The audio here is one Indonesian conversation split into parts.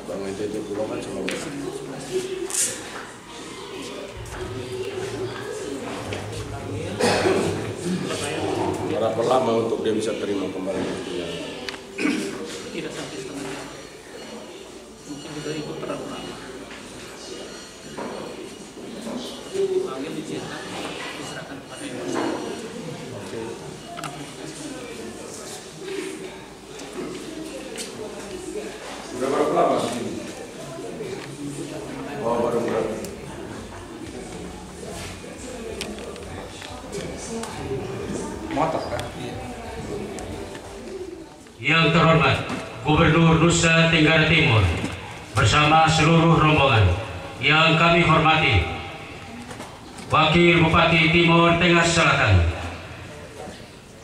Bang itu pulau kan Sulawesi. Berapa lama untuk dia bisa terima kembali buktinya? Tidak sampai setengah jam, mungkin juga ikut terlalu lama. Panggil dicetak, diserahkan kepada yang bersangkutan. Oke. Sudah berapa lama di sini? Oh, baru berapa? Motor kan? Yang terhormat Gubernur Nusa Tenggara Timur bersama seluruh rombongan yang kami hormati, Wakil Bupati Timur Tengah Selatan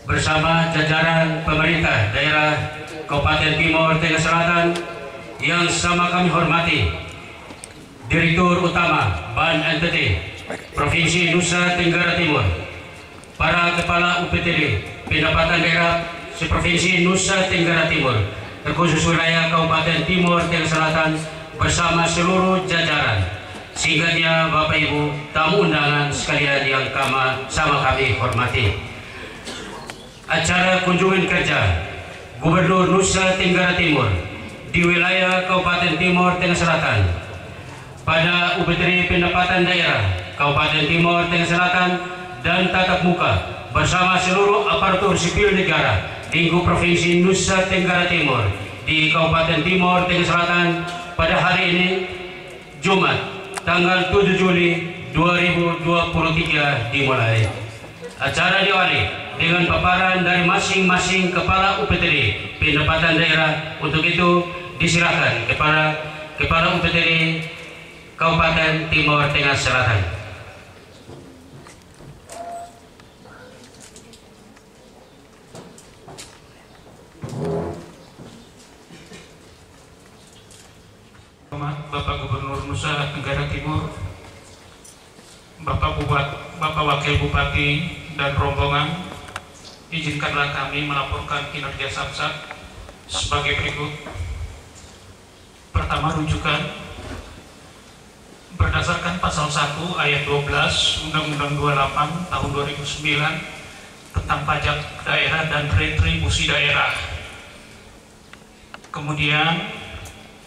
bersama jajaran pemerintah daerah Kabupaten Timur Tengah Selatan yang sama kami hormati, Direktur Utama BAN NTT Provinsi Nusa Tenggara Timur, para Kepala UPTD Pendapatan Daerah Provinsi Nusa Tenggara Timur, terkhusus wilayah Kabupaten Timur Tengah Selatan bersama seluruh jajaran, singkatnya Bapak Ibu tamu undangan sekalian yang sama kami hormati. Acara kunjungan kerja Gubernur Nusa Tenggara Timur di wilayah Kabupaten Timur Tengah Selatan pada UPTD Pendapatan Daerah Kabupaten Timur Tengah Selatan dan tatap muka bersama seluruh aparatur sipil negara lingkup Provinsi Nusa Tenggara Timur di Kabupaten Timur Tengah Selatan pada hari ini Jumat tanggal 7 Juli 2023 dimulai. Acara diawali dengan paparan dari masing-masing Kepala UPTD Pendapatan Daerah. Untuk itu disilakan kepada Kepala UPTD Kabupaten Timur Tengah Selatan. Bapak Gubernur Nusa Tenggara Timur, Bapak Wakil Bupati dan rombongan, izinkanlah kami melaporkan kinerja Samsat sebagai berikut. Pertama, rujukan berdasarkan pasal 1 ayat 12 Undang-Undang 28 tahun 2009 tentang pajak daerah dan retribusi daerah. Kemudian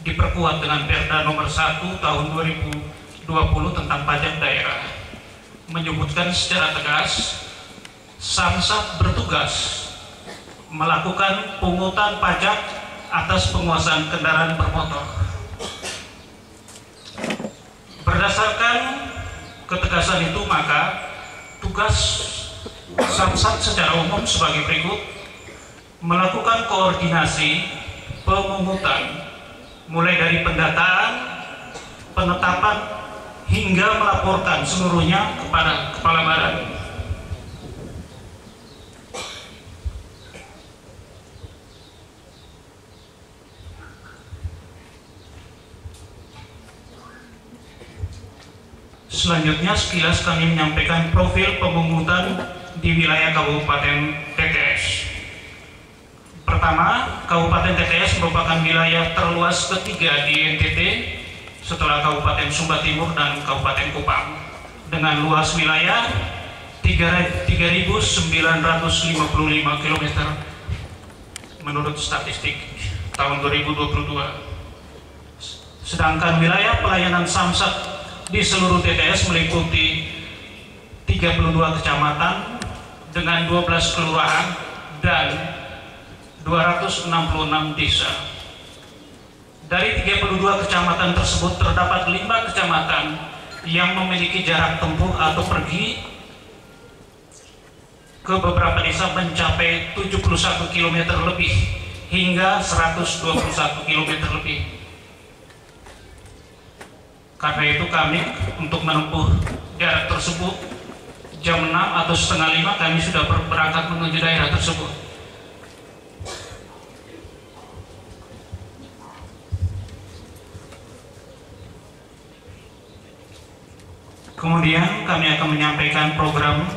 diperkuat dengan Perda nomor 1 tahun 2020 tentang pajak daerah, menyebutkan secara tegas Samsat bertugas melakukan pungutan pajak atas penguasaan kendaraan bermotor. Berdasarkan ketegasan itu, maka tugas Samsat secara umum sebagai berikut: melakukan koordinasi pemungutan mulai dari pendataan, penetapan, hingga melaporkan seluruhnya kepada Kepala Badan. Selanjutnya sekilas kami menyampaikan profil pemungutan di wilayah Kabupaten TTS. Pertama, Kabupaten TTS merupakan wilayah terluas ketiga di NTT setelah Kabupaten Sumba Timur dan Kabupaten Kupang, dengan luas wilayah 3.955 km menurut statistik tahun 2022. Sedangkan wilayah pelayanan Samsat di seluruh TTS meliputi 32 kecamatan dengan 12 kelurahan dan 266 desa. Dari 32 kecamatan tersebut terdapat 5 kecamatan yang memiliki jarak tempuh atau pergi ke beberapa desa mencapai 71 km lebih hingga 121 km lebih. Karena itu kami untuk menempuh jarak tersebut jam 6 atau setengah 5 kami sudah berangkat menuju daerah tersebut. Kemudian kami akan menyampaikan program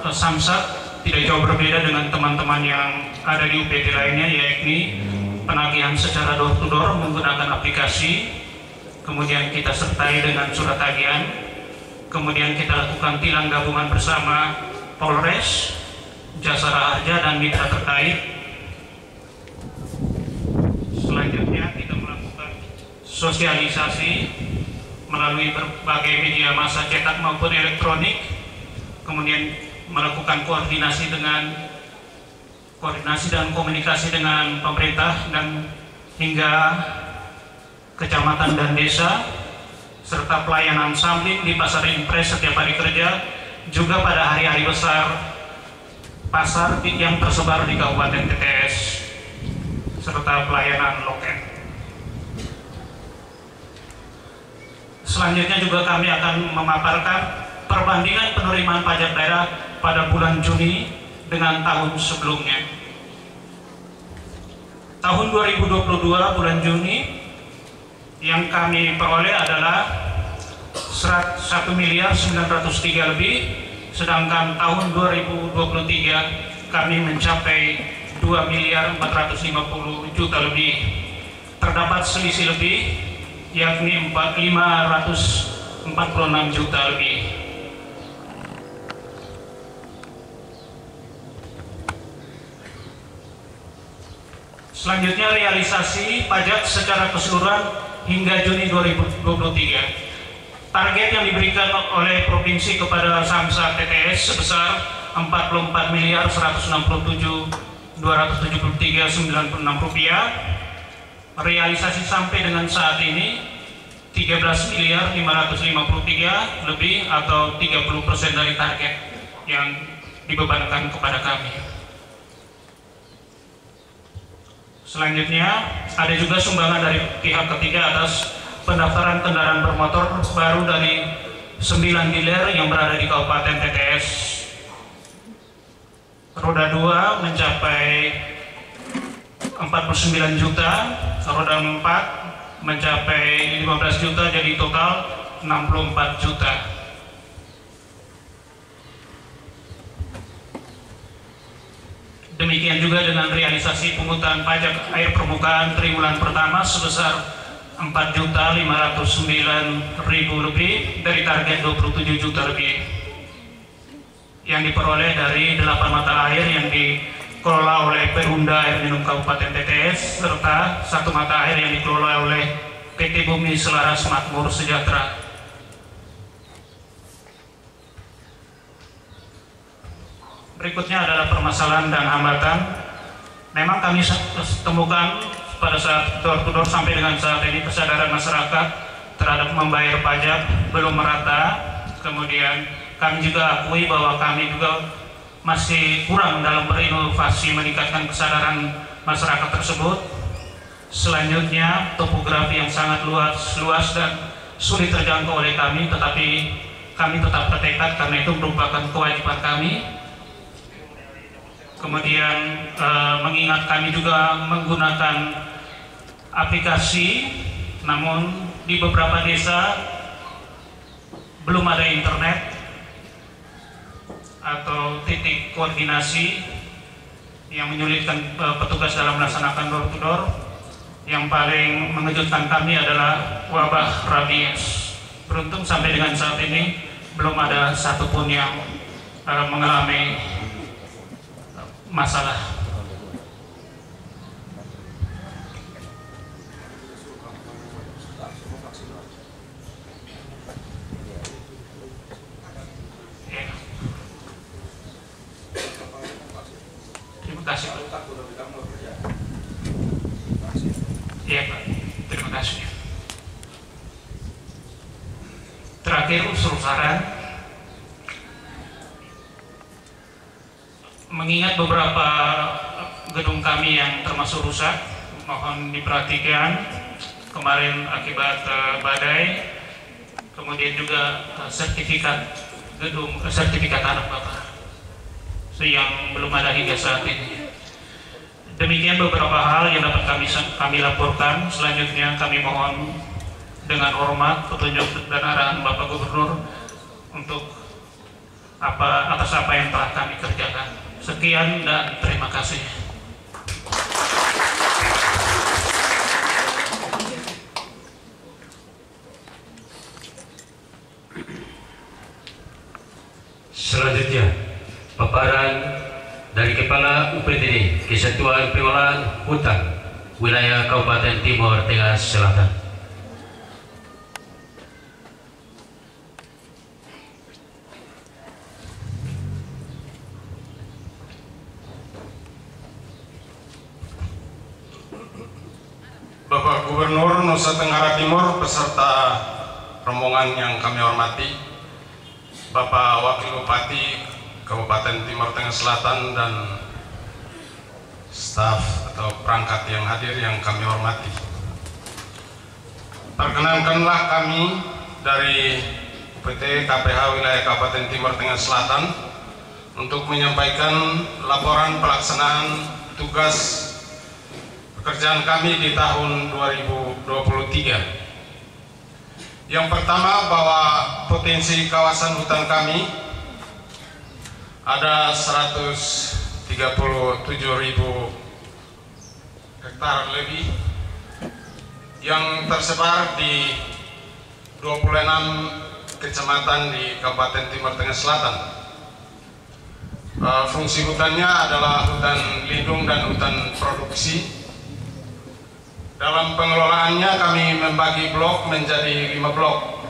Samsat tidak jauh berbeda dengan teman-teman yang ada di UPT lainnya, yakni penagihan secara door to door menggunakan aplikasi, kemudian kita sertai dengan surat tagihan, kemudian kita lakukan tilang gabungan bersama Polres, Jasara Harja, dan mitra terkait. Selanjutnya kita melakukan sosialisasi melalui berbagai media massa cetak maupun elektronik, kemudian melakukan koordinasi dan komunikasi dengan pemerintah dan hingga kecamatan dan desa, serta pelayanan sampling di pasar impres setiap hari kerja, juga pada hari-hari besar pasar yang tersebar di Kabupaten TTS, serta pelayanan loket. Selanjutnya juga kami akan memaparkan perbandingan penerimaan pajak daerah pada bulan Juni dengan tahun sebelumnya. Tahun 2022 bulan Juni yang kami peroleh adalah 1.903 lebih, sedangkan tahun 2023 kami mencapai 2.450.000.000 lebih. Terdapat selisih lebih, yakni 546 juta lebih. Selanjutnya realisasi pajak secara keseluruhan hingga Juni 2023. Target yang diberikan oleh provinsi kepada Samsat TTS sebesar 44.167.273.96 rupiah. Realisasi sampai dengan saat ini 13.553 lebih atau 30% dari target yang dibebankan kepada kami. Selanjutnya ada juga sumbangan dari pihak ketiga atas pendaftaran kendaraan bermotor baru dari 9 dealer yang berada di Kabupaten TTS. Roda 2 mencapai 49 juta, roda 4 mencapai 15 juta, jadi total 64 juta. Demikian juga dengan realisasi pungutan pajak air permukaan triwulan pertama sebesar 4.509.000 lebih dari target 27 juta lebih yang diperoleh dari 8 mata air yang dikelola oleh Perumda Air Minum Kabupaten TTS serta 1 mata air yang dikelola oleh PT Bumi Selaras Makmur Sejahtera. Berikutnya adalah permasalahan dan hambatan. Memang kami temukan pada saat door to door sampai dengan saat ini kesadaran masyarakat terhadap membayar pajak belum merata. Kemudian kami juga akui bahwa kami juga masih kurang dalam berinovasi meningkatkan kesadaran masyarakat tersebut. Selanjutnya topografi yang sangat luas dan sulit terjangkau oleh kami, tetapi kami tetap bertekad karena itu merupakan kewajiban kami. Kemudian mengingat kami juga menggunakan aplikasi, namun di beberapa desa belum ada internet atau titik koordinasi yang menyulitkan petugas dalam melaksanakan door to door. Yang paling mengejutkan kami adalah wabah rabies. Beruntung sampai dengan saat ini belum ada satupun yang mengalami masalah. Ya. Terima kasih, Pak. Iya, Pak. Terima kasih. Terakhir usul saran. Mengingat beberapa gedung kami yang termasuk rusak, mohon diperhatikan kemarin akibat badai, kemudian juga sertifikat tanah Bapak yang belum ada hingga saat ini. Demikian beberapa hal yang dapat kami laporkan. Selanjutnya kami mohon dengan hormat petunjuk dan arahan Bapak Gubernur untuk atas apa yang telah kami kerjakan. Sekian dan terima kasih. Selanjutnya, paparan dari Kepala UPTD Kesatuan Pengolahan Hutan Wilayah Kabupaten Timur Tengah Selatan. Bapak Gubernur Nusa Tenggara Timur beserta rombongan yang kami hormati, Bapak Wakil Bupati Kabupaten Timur Tengah Selatan dan staf atau perangkat yang hadir yang kami hormati. Perkenankanlah kami dari UPT KPH Wilayah Kabupaten Timur Tengah Selatan untuk menyampaikan laporan pelaksanaan tugas pekerjaan kami di tahun 2023. Yang pertama, bahwa potensi kawasan hutan kami ada 137.000 hektar lebih yang tersebar di 26 kecamatan di Kabupaten Timur Tengah Selatan. Fungsi hutannya adalah hutan lindung dan hutan produksi. Dalam pengelolaannya kami membagi blok menjadi 5 blok,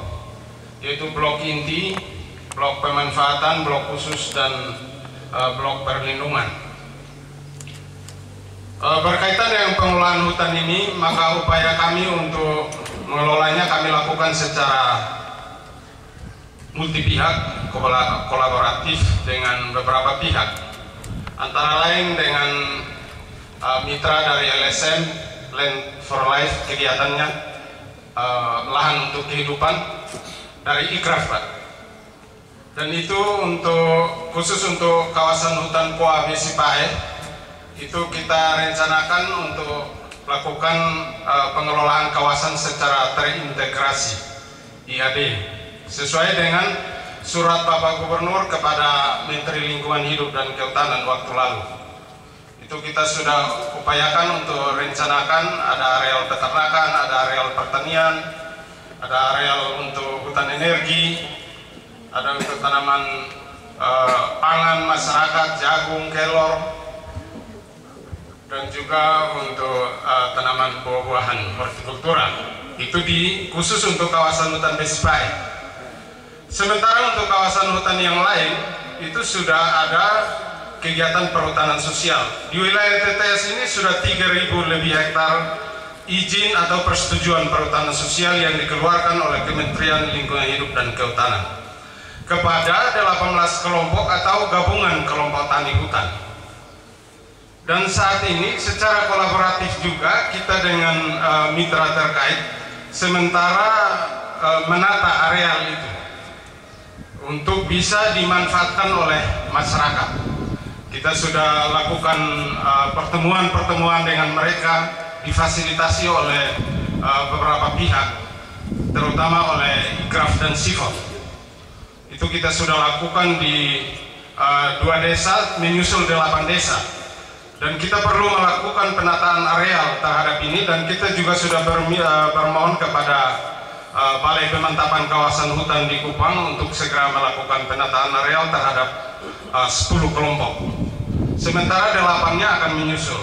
yaitu blok inti, blok pemanfaatan, blok khusus, dan blok perlindungan. Berkaitan dengan pengelolaan hutan ini, maka upaya kami untuk mengelolanya kami lakukan secara multi pihak, kolaboratif dengan beberapa pihak, antara lain dengan mitra dari LSM, Land for Life, kegiatannya lahan untuk kehidupan dari IKRAF, Pak. Dan itu khusus untuk kawasan hutan Poa Besipae, itu kita rencanakan untuk melakukan pengelolaan kawasan secara terintegrasi IAD sesuai dengan surat Bapak Gubernur kepada Menteri Lingkungan Hidup dan Kehutanan waktu lalu. Itu kita sudah upayakan untuk rencanakan ada areal peternakan, ada areal pertanian, ada areal untuk hutan energi, ada untuk tanaman pangan masyarakat, jagung, kelor, dan juga untuk tanaman buah-buahan hortikultura. Itu khusus untuk kawasan hutan Besipae. Sementara untuk kawasan hutan yang lain itu sudah ada kegiatan perhutanan sosial. Di wilayah TTS ini sudah 3.000 lebih hektar izin atau persetujuan perhutanan sosial yang dikeluarkan oleh Kementerian Lingkungan Hidup dan Kehutanan kepada 18 kelompok atau gabungan kelompok tani hutan. Dan saat ini secara kolaboratif juga kita dengan mitra terkait sementara menata areal itu untuk bisa dimanfaatkan oleh masyarakat. Kita sudah lakukan pertemuan-pertemuan dengan mereka, difasilitasi oleh beberapa pihak, terutama oleh IKRAF dan SIFOT. Itu kita sudah lakukan di 2 desa, menyusul 8 desa. Dan kita perlu melakukan penataan areal terhadap ini, dan kita juga sudah bermohon kepada Balai Pemantapan Kawasan Hutan di Kupang untuk segera melakukan penataan areal terhadap 10 kelompok. Sementara 8-nya akan menyusul.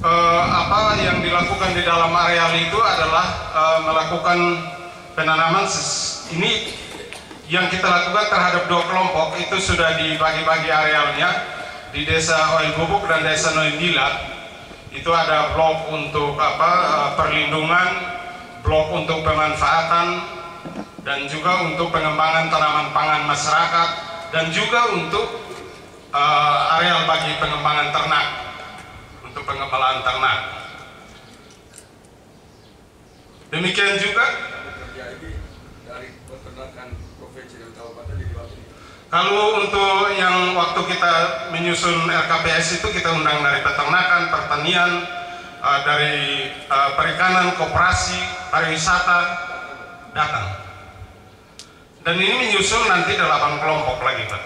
Apa yang dilakukan di dalam areal itu adalah melakukan penanaman. Ini yang kita lakukan terhadap 2 kelompok itu sudah dibagi-bagi arealnya. Di Desa Oil Bubuk dan Desa Noindila itu ada blok untuk perlindungan, blok untuk pemanfaatan, dan juga untuk pengembangan tanaman pangan masyarakat, dan juga untuk areal bagi pengembangan ternak, untuk pengembangan ternak. Demikian juga dari peternakan provinsi dan kabupaten di Jawa Timur. kalau untuk yang waktu kita menyusun RKPS itu kita undang dari peternakan, pertanian, dari perikanan, koperasi, pariwisata datang. Dan ini menyusul nanti 8 kelompok lagi, Pak.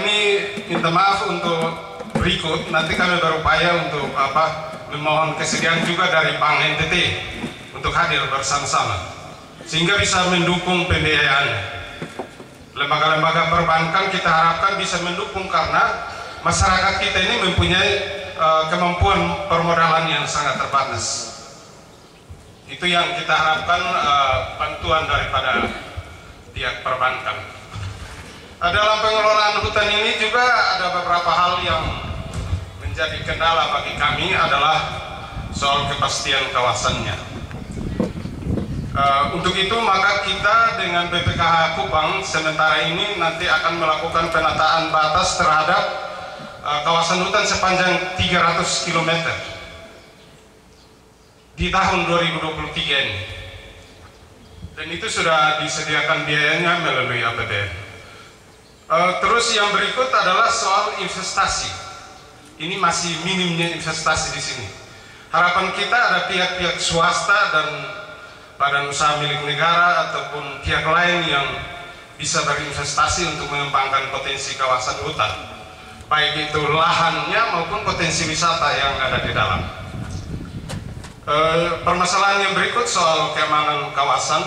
Ini minta maaf untuk berikut, nanti kami berupaya untuk memohon kesediaan juga dari Bank NTT untuk hadir bersama-sama sehingga bisa mendukung pembiayaannya. lembaga-lembaga perbankan kita harapkan bisa mendukung, karena masyarakat kita ini mempunyai kemampuan permodalan yang sangat terbatas. Itu yang kita harapkan, bantuan daripada pihak perbankan. Dalam pengelolaan hutan ini juga ada beberapa hal yang menjadi kendala bagi kami, adalah soal kepastian kawasannya. Untuk itu maka kita dengan BPKH Kupang sementara ini nanti akan melakukan penataan batas terhadap kawasan hutan sepanjang 300 km di tahun 2023 ini, dan itu sudah disediakan biayanya melalui APBN. Terus yang berikut adalah soal investasi. Ini masih minimnya investasi di sini. Harapan kita ada pihak-pihak swasta dan badan usaha milik negara ataupun pihak lain yang bisa berinvestasi untuk mengembangkan potensi kawasan hutan, baik itu lahannya maupun potensi wisata yang ada di dalam. Permasalahan yang berikut soal keamanan kawasan,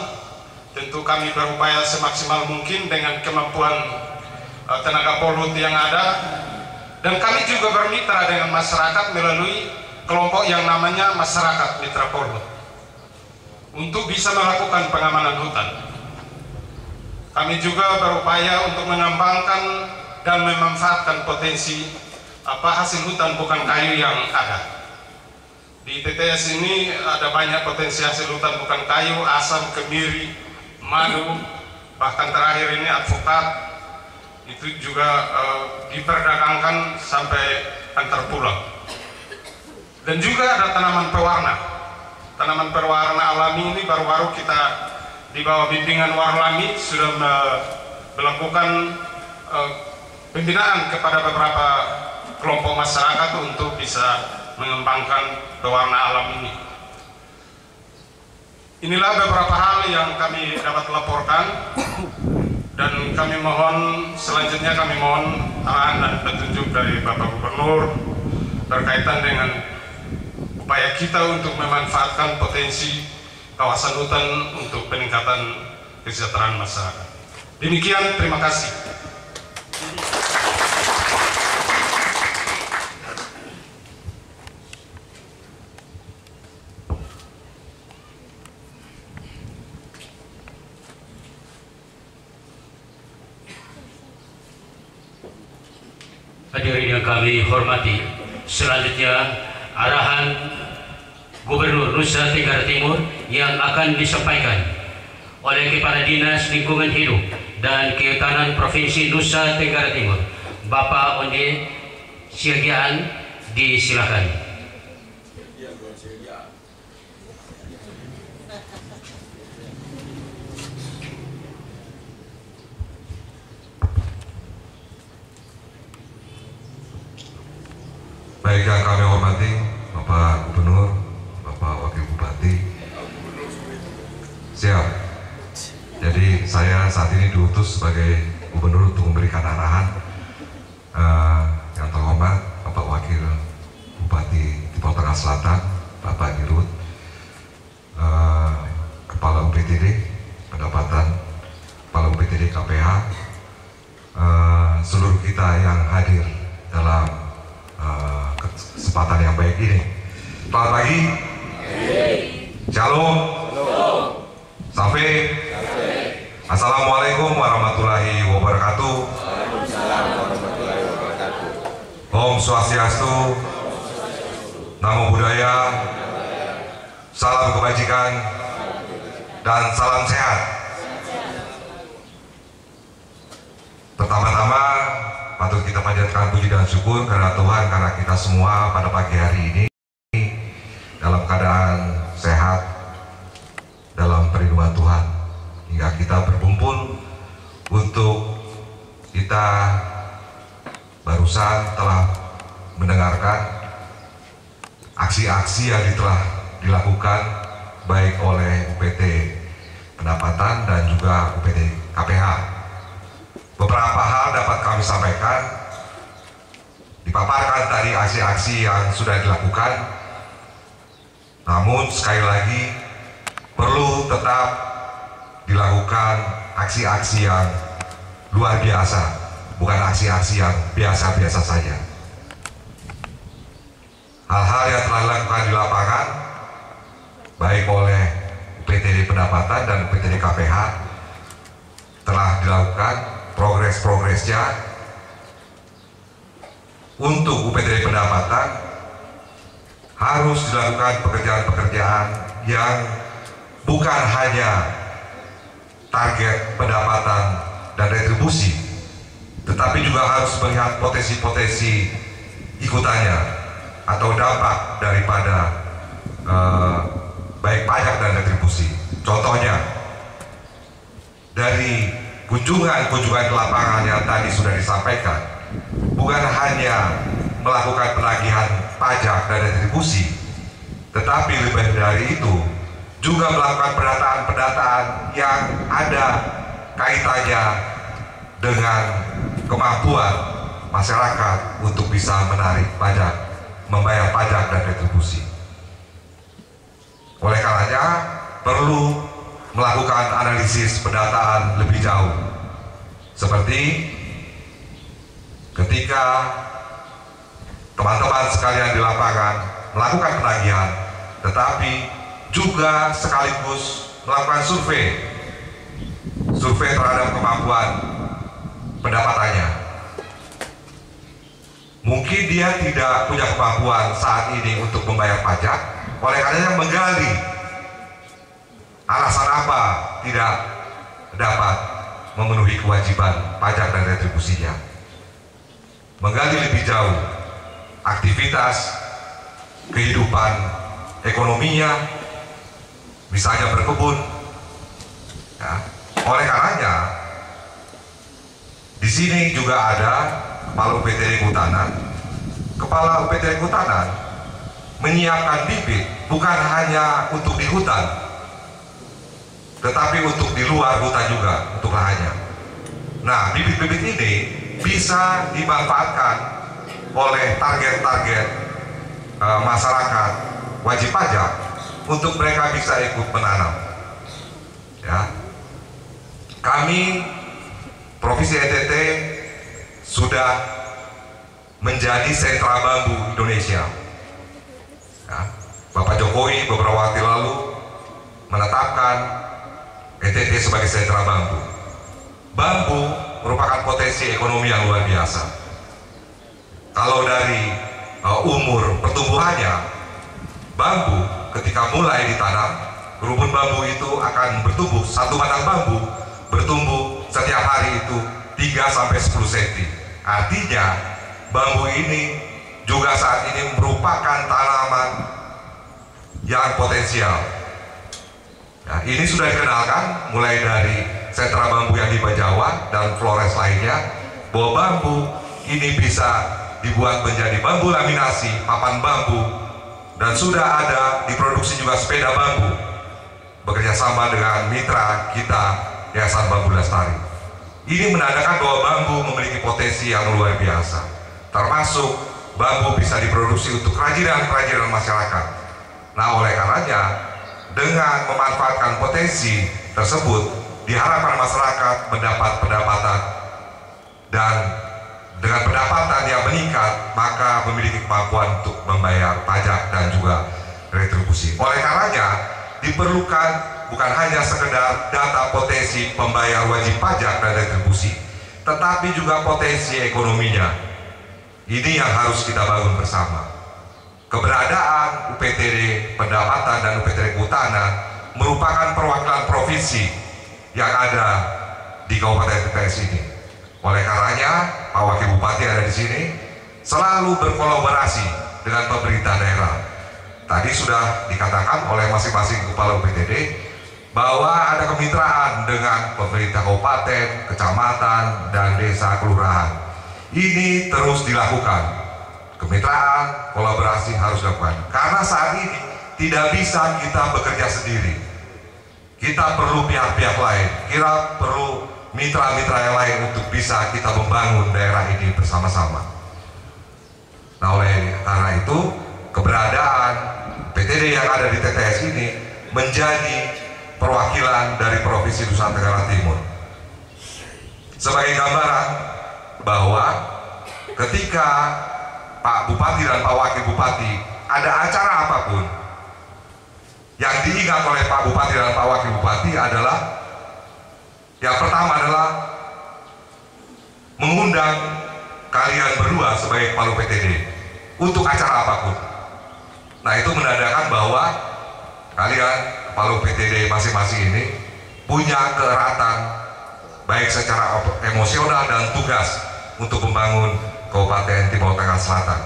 tentu kami berupaya semaksimal mungkin dengan kemampuan tenaga Polhut yang ada, dan kami juga bermitra dengan masyarakat melalui kelompok yang namanya Masyarakat Mitra Polhut untuk bisa melakukan pengamanan hutan. Kami juga berupaya untuk mengembangkan dan memanfaatkan potensi hasil hutan bukan kayu yang ada. Di TTS ini ada banyak potensi hasil hutan bukan kayu, asam, kemiri, madu, bahkan terakhir ini alpukat, itu juga diperdagangkan sampai antar pulau. Dan juga ada tanaman pewarna. Tanaman berwarna alami ini baru-baru kita di bawah bimbingan Warlami sudah melakukan pembinaan kepada beberapa kelompok masyarakat untuk bisa mengembangkan pewarna alam ini. Inilah beberapa hal yang kami dapat laporkan, dan kami mohon selanjutnya arahan dan petunjuk dari Bapak Gubernur berkaitan dengan upaya kita untuk memanfaatkan potensi kawasan hutan untuk peningkatan kesejahteraan masyarakat. Demikian, terima kasih. Hadirin yang kami hormati, selanjutnya arahan Gubernur Nusa Tenggara Timur yang akan disampaikan oleh Kepala Dinas Lingkungan Hidup dan Kehutanan Provinsi Nusa Tenggara Timur, Bapak Onde Siagian, disilakan. Baik yang kami hormati Bapak Gubernur, Bapak Wakil Bupati. Siap. Jadi saya saat ini diutus sebagai Gubernur untuk memberikan arahan yang terhormat Bapak Wakil Bupati Timor Tengah Selatan, Bapak Dirut, Kepala UPTD Pendapatan, Kepala UPTD KPH, seluruh kita yang hadir dalam kesempatan yang baik ini. Selamat pagi. Shalom. Safe. Assalamualaikum warahmatullahi wabarakatuh. Om Swastiastu. Namo Buddhaya. Salam kebajikan dan salam sehat. Pertama-tama patut kita panjatkan puji dan syukur karena Tuhan, karena kita semua pada pagi hari ini dalam keadaan sehat dalam perlindungan Tuhan, hingga kita berkumpul untuk kita barusan telah mendengarkan aksi-aksi yang telah dilakukan baik oleh UPT Pendapatan dan juga UPT KPH. Beberapa hal dapat kami sampaikan, dipaparkan tadi aksi-aksi yang sudah dilakukan, namun sekali lagi perlu tetap dilakukan aksi-aksi yang luar biasa, bukan aksi-aksi yang biasa-biasa saja. Hal-hal yang telah dilakukan di lapangan, baik oleh UPTD Pendapatan dan UPTD KPH, telah dilakukan progres-progresnya. Untuk UPTD Pendapatan harus dilakukan pekerjaan-pekerjaan yang bukan hanya target pendapatan dan retribusi, tetapi juga harus melihat potensi-potensi ikutannya atau dampak daripada baik pajak dan retribusi. Contohnya, dari kunjungan-kunjungan ke lapangan yang tadi sudah disampaikan, bukan hanya melakukan penagihan pajak dan retribusi, tetapi lebih dari itu juga melakukan pendataan-pendataan yang ada kaitannya dengan kemampuan masyarakat untuk bisa menarik pajak, membayar pajak dan retribusi. Oleh karenanya perlu melakukan analisis pendataan lebih jauh, seperti ketika teman-teman sekalian di lapangan melakukan penagihan, tetapi juga sekaligus melakukan survei terhadap kemampuan pendapatannya. Mungkin dia tidak punya kemampuan saat ini untuk membayar pajak, oleh karenanya menggali alasan apa tidak dapat memenuhi kewajiban pajak dan retribusinya. Menggali lebih jauh aktivitas kehidupan ekonominya, misalnya berkebun. Ya. Oleh karenanya, di sini juga ada Kepala UPTD Kehutanan. Kepala UPTD Kehutanan menyiapkan bibit bukan hanya untuk di hutan, tetapi untuk di luar hutan juga, untuk lahannya. Nah, bibit-bibit ini bisa dimanfaatkan oleh target-target masyarakat wajib pajak untuk mereka bisa ikut menanam. Ya, kami Provinsi NTT sudah menjadi sentra bambu Indonesia. Ya, Bapak Jokowi beberapa waktu lalu menetapkan NTT sebagai sentra bambu. Bambu merupakan potensi ekonomi yang luar biasa. Kalau dari umur pertumbuhannya, bambu ketika mulai ditanam, rumpun bambu itu akan bertumbuh, satu batang bambu bertumbuh setiap hari itu 3-10 cm. Artinya bambu ini juga saat ini merupakan tanaman yang potensial. Nah, ini sudah dikenalkan mulai dari sentra bambu yang di Bajawa dan Flores lainnya, bahwa bambu ini bisa dibuat menjadi bambu laminasi, papan bambu, dan sudah ada diproduksi juga sepeda bambu bekerja sama dengan mitra kita Yayasan Bambu Lestari. Ini menandakan bahwa bambu memiliki potensi yang luar biasa, termasuk bambu bisa diproduksi untuk kerajinan-kerajinan masyarakat. Nah, oleh karenanya dengan memanfaatkan potensi tersebut, diharapkan masyarakat mendapat pendapatan, dan dengan pendapatan yang meningkat maka memiliki kemampuan untuk membayar pajak dan juga retribusi. Oleh karenanya diperlukan bukan hanya sekedar data potensi pembayar wajib pajak dan retribusi, tetapi juga potensi ekonominya. Ini yang harus kita bangun bersama. Keberadaan UPTD Pendapatan dan UPTD Kehutanan merupakan perwakilan provinsi yang ada di Kabupaten TTS ini. Oleh karenanya, Pak Wakil Bupati ada di sini selalu berkolaborasi dengan pemerintah daerah. Tadi sudah dikatakan oleh masing-masing kepala UPTD bahwa ada kemitraan dengan pemerintah kabupaten, kecamatan, dan desa kelurahan. Ini terus dilakukan. Kemitraan, kolaborasi harus dilakukan. Karena saat ini tidak bisa kita bekerja sendiri. Kita perlu pihak-pihak lain. Kita perlu mitra-mitra yang lain untuk bisa kita membangun daerah ini bersama-sama. Nah, oleh karena itu, keberadaan PTD yang ada di TTS ini menjadi perwakilan dari Provinsi Nusa Tenggara Timur. sebagai gambaran bahwa ketika Pak Bupati dan Pak Wakil Bupati ada acara apapun, yang diingat oleh Pak Bupati dan Pak Wakil Bupati adalah yang pertama adalah mengundang kalian berdua sebagai kepala UPTD untuk acara apapun. Nah, itu menandakan bahwa kalian kepala UPTD masing-masing ini punya keeratan baik secara emosional dan tugas untuk membangun Kabupaten Timur Tengah Selatan.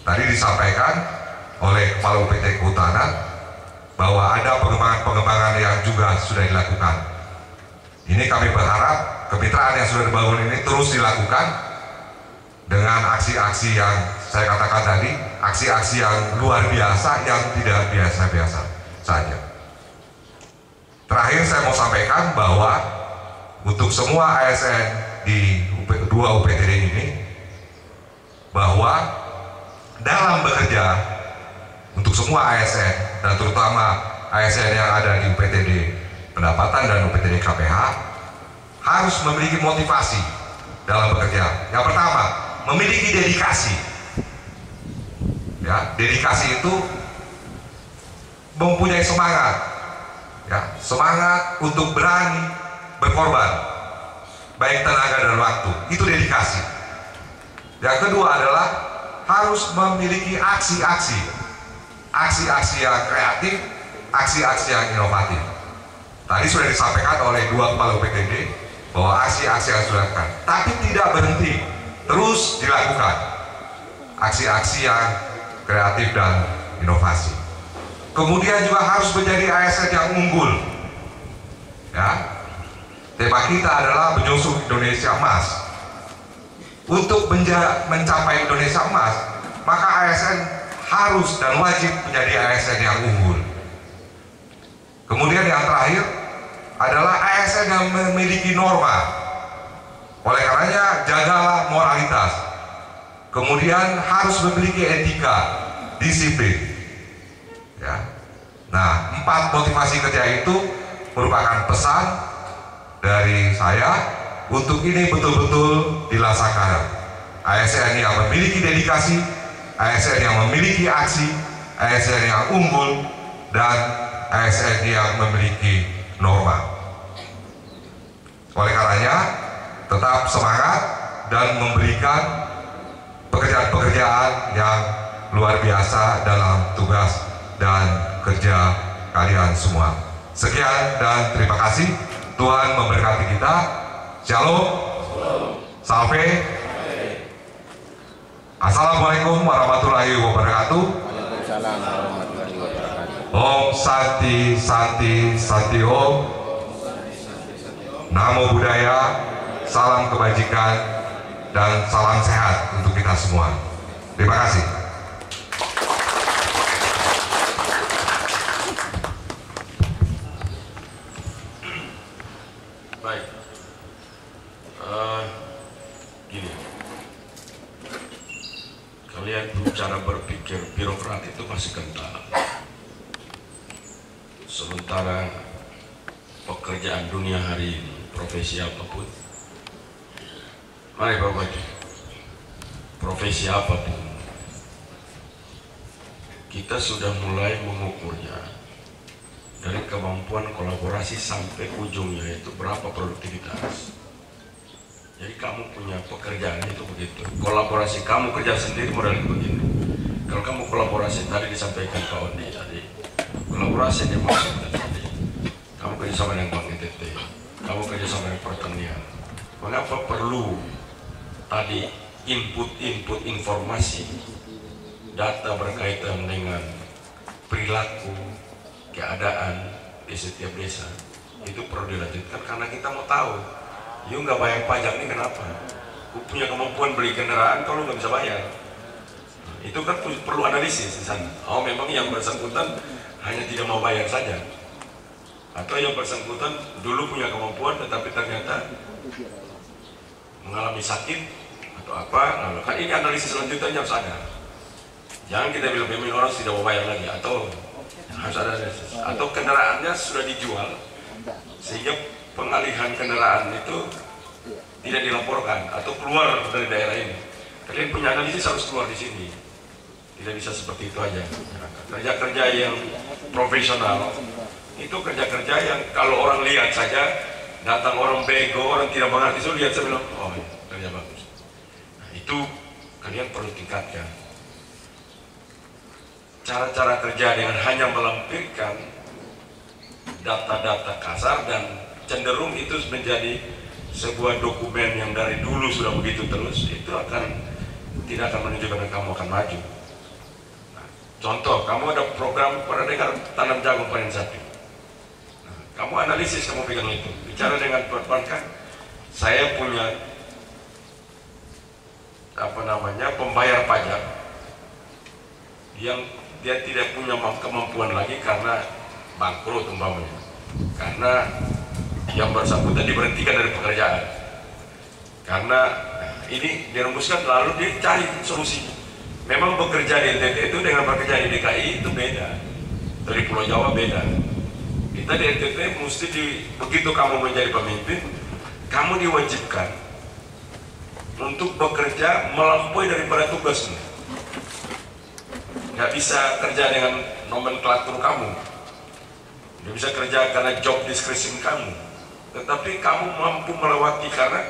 Tadi disampaikan oleh Kepala UPT Kehutanan bahwa ada pengembangan-pengembangan yang juga sudah dilakukan. Ini kami berharap kemitraan yang sudah dibangun ini terus dilakukan dengan aksi-aksi yang saya katakan tadi, aksi-aksi yang luar biasa, yang tidak biasa-biasa saja. Terakhir saya mau sampaikan bahwa untuk semua ASN di dua UPTD ini, bahwa dalam bekerja untuk semua ASN dan terutama ASN yang ada di UPTD Pendapatan dan UPTD KPH harus memiliki motivasi dalam bekerja. Yang pertama, memiliki dedikasi. Ya, dedikasi itu mempunyai semangat, ya, semangat untuk berani berkorban, baik tenaga dan waktu. Itu dedikasi. Yang kedua adalah harus memiliki aksi-aksi yang kreatif, aksi-aksi yang inovatif. Tadi sudah disampaikan oleh dua kepala UPTD bahwa aksi-aksi yang sudah dilakukan, tapi tidak berhenti, terus dilakukan aksi-aksi yang kreatif dan inovasi. Kemudian juga harus menjadi ASN yang unggul. Ya, tema kita adalah menyusun Indonesia Emas. Untuk mencapai Indonesia Emas, maka ASN harus dan wajib menjadi ASN yang unggul. Kemudian yang terakhir adalah ASN yang memiliki norma. Oleh karenanya jagalah moralitas. Kemudian harus memiliki etika, disiplin. Ya. Nah, 4 motivasi kerja itu merupakan pesan dari saya untuk ini betul-betul dilaksanakan. ASN yang memiliki dedikasi, ASN yang memiliki aksi, ASN yang unggul, dan ASN yang memiliki norma. Oleh karenanya, tetap semangat dan memberikan pekerjaan-pekerjaan yang luar biasa dalam tugas dan kerja kalian semua. Sekian dan terima kasih. Tuhan memberkati kita. Shalom. Salve. Assalamualaikum warahmatullahi wabarakatuh. Om Santi Santi Santi Om. Namo Buddhaya. Salam kebajikan dan salam sehat untuk kita semua. Terima kasih. Baik, gini, kalian cara berpikir birokrat itu masih kental. Sementara pekerjaan dunia hari ini, profesi apapun, mari Bapak Ibu, profesi apapun, kita sudah mulai mengukurnya dari kemampuan kolaborasi sampai ujungnya itu berapa produktivitas. Jadi kamu punya pekerjaan itu begitu, kolaborasi kamu kerja sendiri modalnya begini. Kalau kamu kolaborasi, tadi disampaikan Pak Ondi tadi, kolaborasi yang maksudnya tadi, kamu kerja sama dengan Bank NTT, kamu kerja sama dengan pertanian. Mengapa perlu tadi input informasi, data berkaitan dengan perilaku, keadaan di setiap desa itu perlu dilanjutkan karena kita mau tahu, you nggak bayar pajak ini kenapa? Aku punya kemampuan beli kendaraan kalau nggak bisa bayar, itu kan perlu analisis di sana. Oh, memang yang bersangkutan hanya tidak mau bayar saja, atau yang bersangkutan dulu punya kemampuan tetapi ternyata mengalami sakit atau apa? Nah, kan ini analisis lanjutannya harus ada. Jangan kita bilang orang tidak mau bayar lagi, atau harus ada analisis. Atau kendaraannya sudah dijual sehingga pengalihan kendaraan itu tidak dilaporkan atau keluar dari daerah ini. Kalian punya analisis harus keluar di sini. Tidak bisa seperti itu aja. Kerja-kerja yang profesional itu kerja-kerja yang kalau orang lihat saja, datang orang bego, orang tidak mengerti, so lihat saya bilang, oh ya, kerja bagus. Nah, itu kalian perlu tingkatkan. Cara-cara kerja dengan hanya melampirkan data-data kasar dan cenderung itu menjadi sebuah dokumen yang dari dulu sudah begitu terus, itu tidak akan menunjukkan kamu akan maju. Nah, contoh, kamu ada program pada dengar tanam jagung panen sapi. Nah, kamu analisis, kamu pegang itu, bicara dengan perbankan. Saya punya pembayar pajak yang dia tidak punya kemampuan lagi karena bangkrut umpamanya, karena yang bersangkutan diberhentikan dari pekerjaan, karena ini dirumuskan lalu dia cari solusi. Memang bekerja di NTT itu dengan bekerja di DKI itu beda, dari Pulau Jawa beda. Kita di NTT mesti begitu kamu menjadi pemimpin, kamu diwajibkan untuk bekerja melampaui daripada tugasmu. Nggak bisa kerja dengan nomenklatur kamu, nggak bisa kerja karena job description kamu, tetapi kamu mampu melewati karena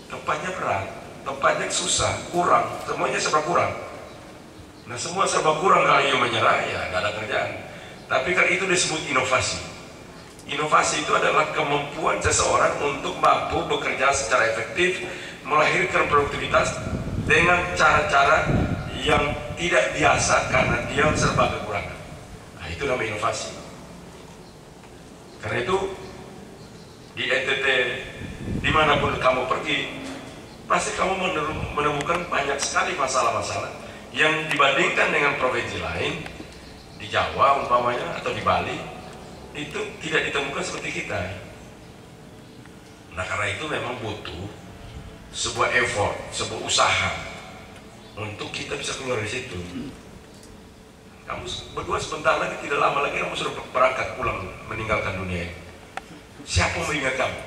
tempatnya berat, tempatnya susah, kurang, semuanya serba kurang. Nah, semua serba kurang, kalau ia menyerah ya nggak ada kerjaan. Tapi kan itu disebut inovasi. Inovasi itu adalah kemampuan seseorang untuk mampu bekerja secara efektif, melahirkan produktivitas dengan cara-cara yang tidak biasa karena dia serba kekurangan. Nah, itu namanya inovasi. Karena itu di NTT dimanapun kamu pergi, pasti kamu menemukan banyak sekali masalah-masalah yang dibandingkan dengan provinsi lain, di Jawa umpamanya atau di Bali, itu tidak ditemukan seperti kita. Nah, karena itu memang butuh sebuah effort, sebuah usaha untuk kita bisa keluar dari situ. Kamu berdua sebentar lagi, tidak lama lagi kamu sudah berangkat pulang meninggalkan dunia ini. Siapa yang mengingat kamu?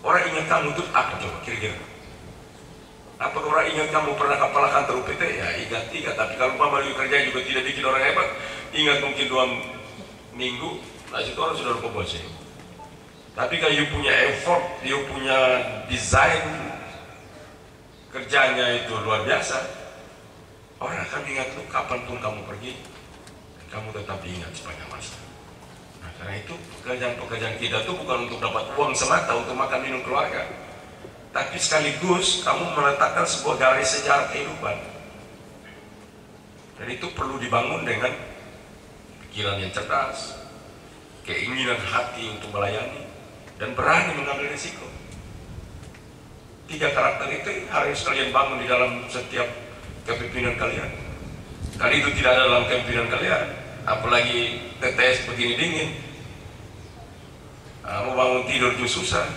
Orang ingat kamu itu apa coba kira-kira? Apakah orang ingat kamu pernah kepala kantor UPT? Ya ingat. Tapi kalau mama kerja juga tidak bikin orang hebat, ingat mungkin 2 minggu, nah itu orang sudah lupa bosnya. Tapi kalau you punya effort, you punya desain kerjanya itu luar biasa, orang akan ingat lu kapanpun kamu pergi, kamu tetap diingat sepanjang masa. Nah, karena itu pekerjaan kita itu bukan untuk dapat uang semata untuk makan minum keluarga, tapi sekaligus kamu meletakkan sebuah garis sejarah kehidupan. Dan itu perlu dibangun dengan pikiran yang cerdas, keinginan hati untuk melayani, dan berani mengambil risiko. 3 karakter itu harus kalian bangun di dalam setiap kepemimpinan kalian. Kali itu tidak ada dalam kepemimpinan kalian, apalagi TTS begini dingin, mau bangun tidur juga susah,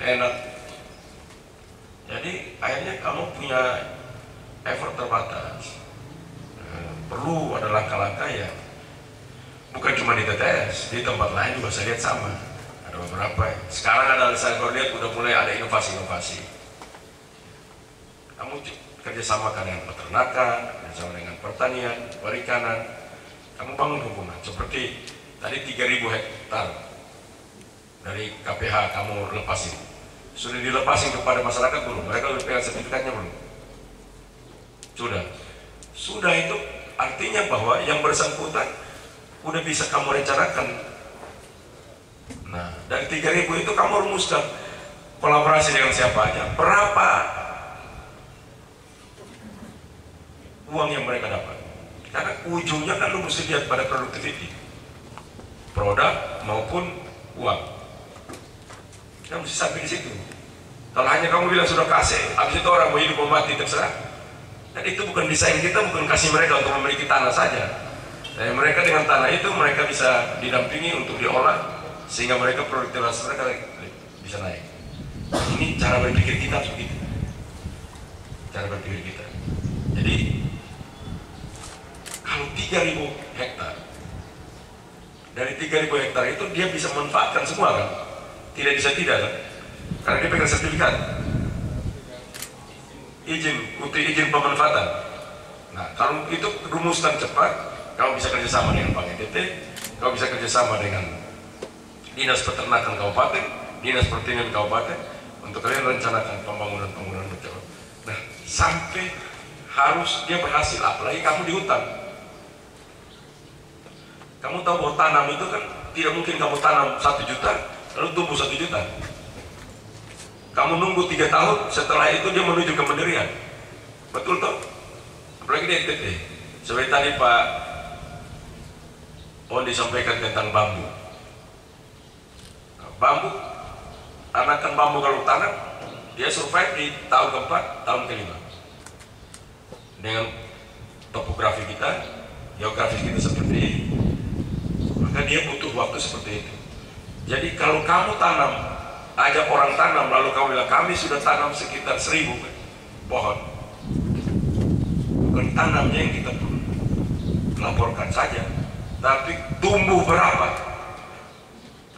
enak. Jadi akhirnya kamu punya effort terbatas. Perlu ada langkah-langkah ya, bukan cuma di TTS, di tempat lain juga saya lihat sama. Ada beberapa. Sekarang saya lihat udah mulai ada inovasi-inovasi. Kamu kerjasama dengan peternakan, kerjasama dengan pertanian, perikanan, kamu bangun hubungan. Seperti tadi 3.000 hektar dari KPH kamu lepasin. Sudah dilepasin kepada masyarakat belum? Mereka sudah pegang sertifikatnya belum? Sudah itu artinya bahwa yang bersangkutan udah bisa kamu rencanakan. Nah, dari 3.000 itu kamu rumuskan kolaborasi dengan siapa aja, berapa uang yang mereka dapat. Karena ujungnya kan lu mesti lihat pada productivity, produk maupun uang. Kita mesti sampai di situ. Kalau hanya kamu bilang sudah kasih, habis itu orang mau hidup mau mati terserah. Dan itu bukan desain kita, bukan kasih mereka untuk memiliki tanah saja. Dan mereka dengan tanah itu mereka bisa didampingi untuk diolah sehingga mereka produktivitas mereka bisa naik. Ini cara berpikir kita begitu. Cara berpikir kita. Jadi kalau 3.000 hektar, dari 3.000 hektar itu dia bisa manfaatkan semua kan? Tidak bisa tidak kan? karena dia pegang sertifikat izin pemanfaatan. Nah, kalau itu rumuskan cepat, kamu bisa kerjasama dengan Bank NTT, kamu bisa kerjasama dengan Dinas Peternakan Kabupaten, Dinas Pertanian Kabupaten, untuk kalian rencanakan pembangunan betul. Nah, sampai harus dia berhasil, apalagi kamu di hutan. Kamu tahu bahwa tanam itu kan tidak mungkin kamu tanam 1 juta lalu tumbuh 1 juta. Kamu nunggu 3 tahun, setelah itu dia menuju ke kemandirian. Betul toh? Apalagi di NTT. Seperti tadi Pak Ondi sampaikan tentang bambu. Bambu, anakan bambu kalau tanam, dia survive di tahun keempat, tahun kelima. Dengan topografi kita, geografis kita seperti ini, maka dia butuh waktu seperti itu. Jadi kalau kamu tanam, ajak orang tanam, lalu kamu bilang kami sudah tanam sekitar 1000 pohon, bukan tanamnya yang kita perlu laporkan saja, tapi tumbuh berapa.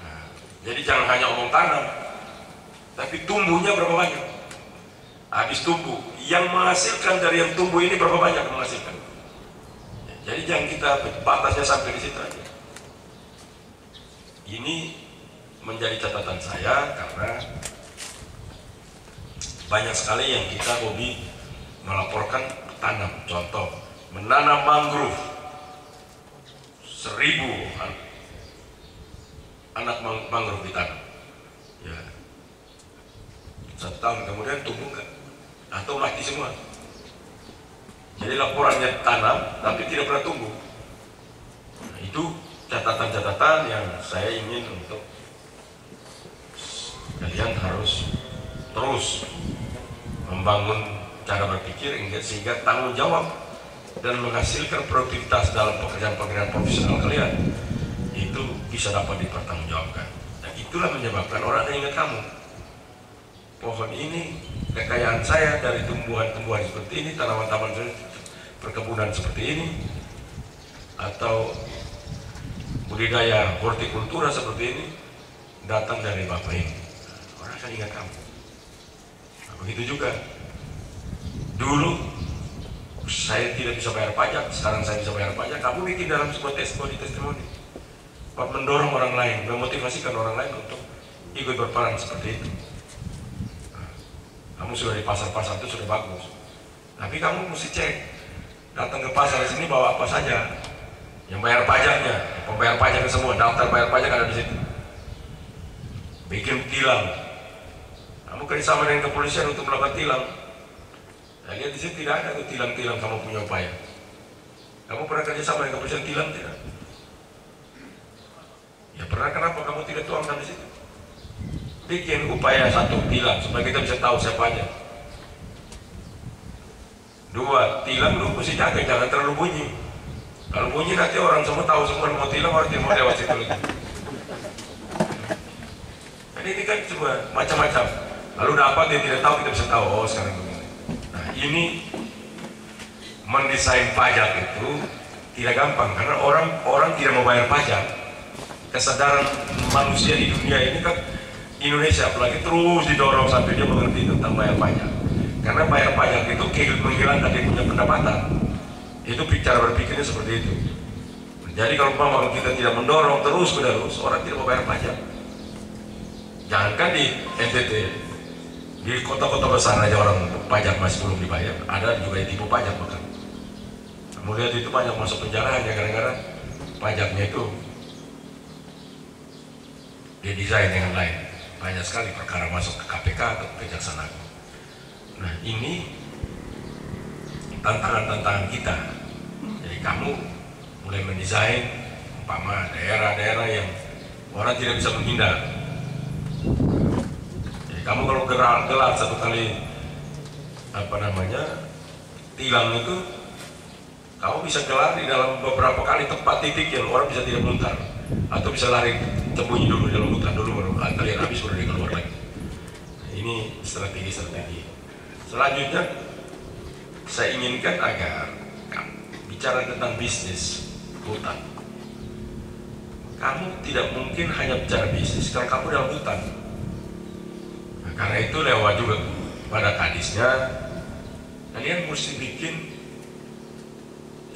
Nah, jadi jangan hanya omong tanam, tapi tumbuhnya berapa banyak. Habis tumbuh, yang menghasilkan dari yang tumbuh ini berapa banyak yang menghasilkan. Jadi jangan kita batasnya sampai di situ aja. Ini menjadi catatan saya karena banyak sekali yang kita hobi melaporkan tanam. Contoh, menanam mangrove 1000 anak mangrove ditanam. Ya, 1 tahun kemudian tumbuh nggak? Atau mati semua. Jadi laporannya tanam tapi tidak pernah tumbuh. Nah, itu catatan-catatan yang saya ingin untuk kalian harus terus membangun cara berpikir sehingga tanggung jawab dan menghasilkan produktivitas dalam pekerjaan-pekerjaan profesional kalian itu bisa dapat dipertanggungjawabkan. Dan itulah menyebabkan orang ingat kamu. Pohon ini kekayaan saya dari tumbuhan-tumbuhan seperti ini, tanaman-tanaman perkebunan seperti ini, atau budidaya hortikultura seperti ini datang dari Bapak ini. Orang akan ingat kamu. Nah, begitu juga dulu saya tidak bisa bayar pajak, sekarang saya bisa bayar pajak. Kamu bikin dalam sebuah testimoni buat mendorong orang lain, memotivasikan orang lain untuk ikut berperan seperti itu. Nah, kamu sudah di pasar-pasar itu sudah bagus, tapi kamu mesti cek, datang ke pasar sini bawa apa saja, yang bayar pajaknya, pembayar pajaknya semua, daftar bayar pajak ada di situ. Bikin tilang, kamu kerjasama dengan kepolisian untuk melakukan tilang. Nah, lihat di sini tidak ada tuh tilang-tilang kamu punya upaya. Kamu pernah kerjasama dengan kepolisian tilang tidak? Ya pernah, kenapa kamu tidak tuangkan di situ? Bikin upaya 1 tilang supaya kita bisa tahu siapa aja. 2, tilang lu mesti jaga, jangan terlalu bunyi. Kalau bunyi nanti orang semua tahu semua mau tilang, orang tidak mau lewat situ lagi. Jadi ini kan cuma macam-macam. Lalu dapat dia tidak tahu, kita bisa tahu. Oh sekarang begini. Nah ini mendesain pajak itu tidak gampang karena orang tidak mau bayar pajak. Kesadaran manusia di dunia ini kan Indonesia apalagi terus didorong sampai dia mengerti tentang bayar pajak. Karena bayar pajak itu menghilangkan dia punya pendapatan. Itu cara berpikirnya seperti itu. Jadi kalau kita tidak mendorong terus-menerus, orang tidak mau bayar pajak. Jangankan di NTT, di kota-kota besar aja orang pajak masih belum dibayar. Ada juga yang tipu pajak bahkan. Kemudian itu banyak masuk penjara hanya gara-gara pajaknya itu didesain dengan lain. Banyak sekali perkara masuk ke KPK atau Kejaksaan Agung. Nah ini tantangan-tantangan kita. Jadi kamu mulai mendesain umpama daerah-daerah yang orang tidak bisa menghindar. Jadi kamu kalau gelar 1 kali tilang itu, kamu bisa gelar di dalam beberapa kali tempat titik yang orang bisa tidak mutar, atau bisa lari sembunyi dulu di dalam hutan dulu baru kalian habis baru dia keluar lagi. Nah, ini strategi. Selanjutnya saya inginkan agar bicara tentang bisnis hutan. Kamu tidak mungkin hanya bicara bisnis kalau kamu dalam hutan. Karena itu lewat juga pada kadisnya, kalian mesti bikin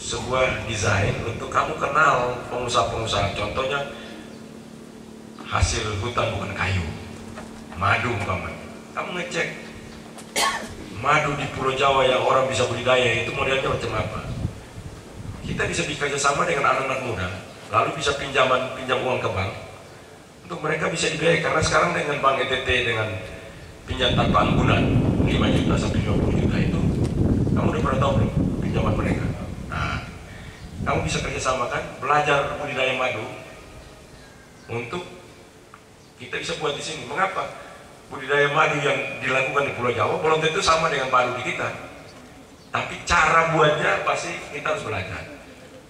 sebuah desain untuk kamu kenal pengusaha-pengusaha. Contohnya hasil hutan bukan kayu, madu umpamanya. Kamu ngecek madu di Pulau Jawa yang orang bisa budidaya itu modelnya macam apa. Kita bisa bekerja sama dengan anak-anak muda, lalu bisa pinjam uang ke bank untuk mereka bisa dibiayai. Karena sekarang dengan Bank ETT dengan pinjam tanpa anggunan 5 juta sampai 50 juta itu, kamu udah pernah tahu belum pinjaman mereka? Nah, kamu bisa kerjasama kan, belajar budidaya madu untuk kita bisa buat di sini. Mengapa? Budidaya madu yang dilakukan di Pulau Jawa belum tentu sama dengan madu di kita, tapi cara buatnya pasti kita harus belajar.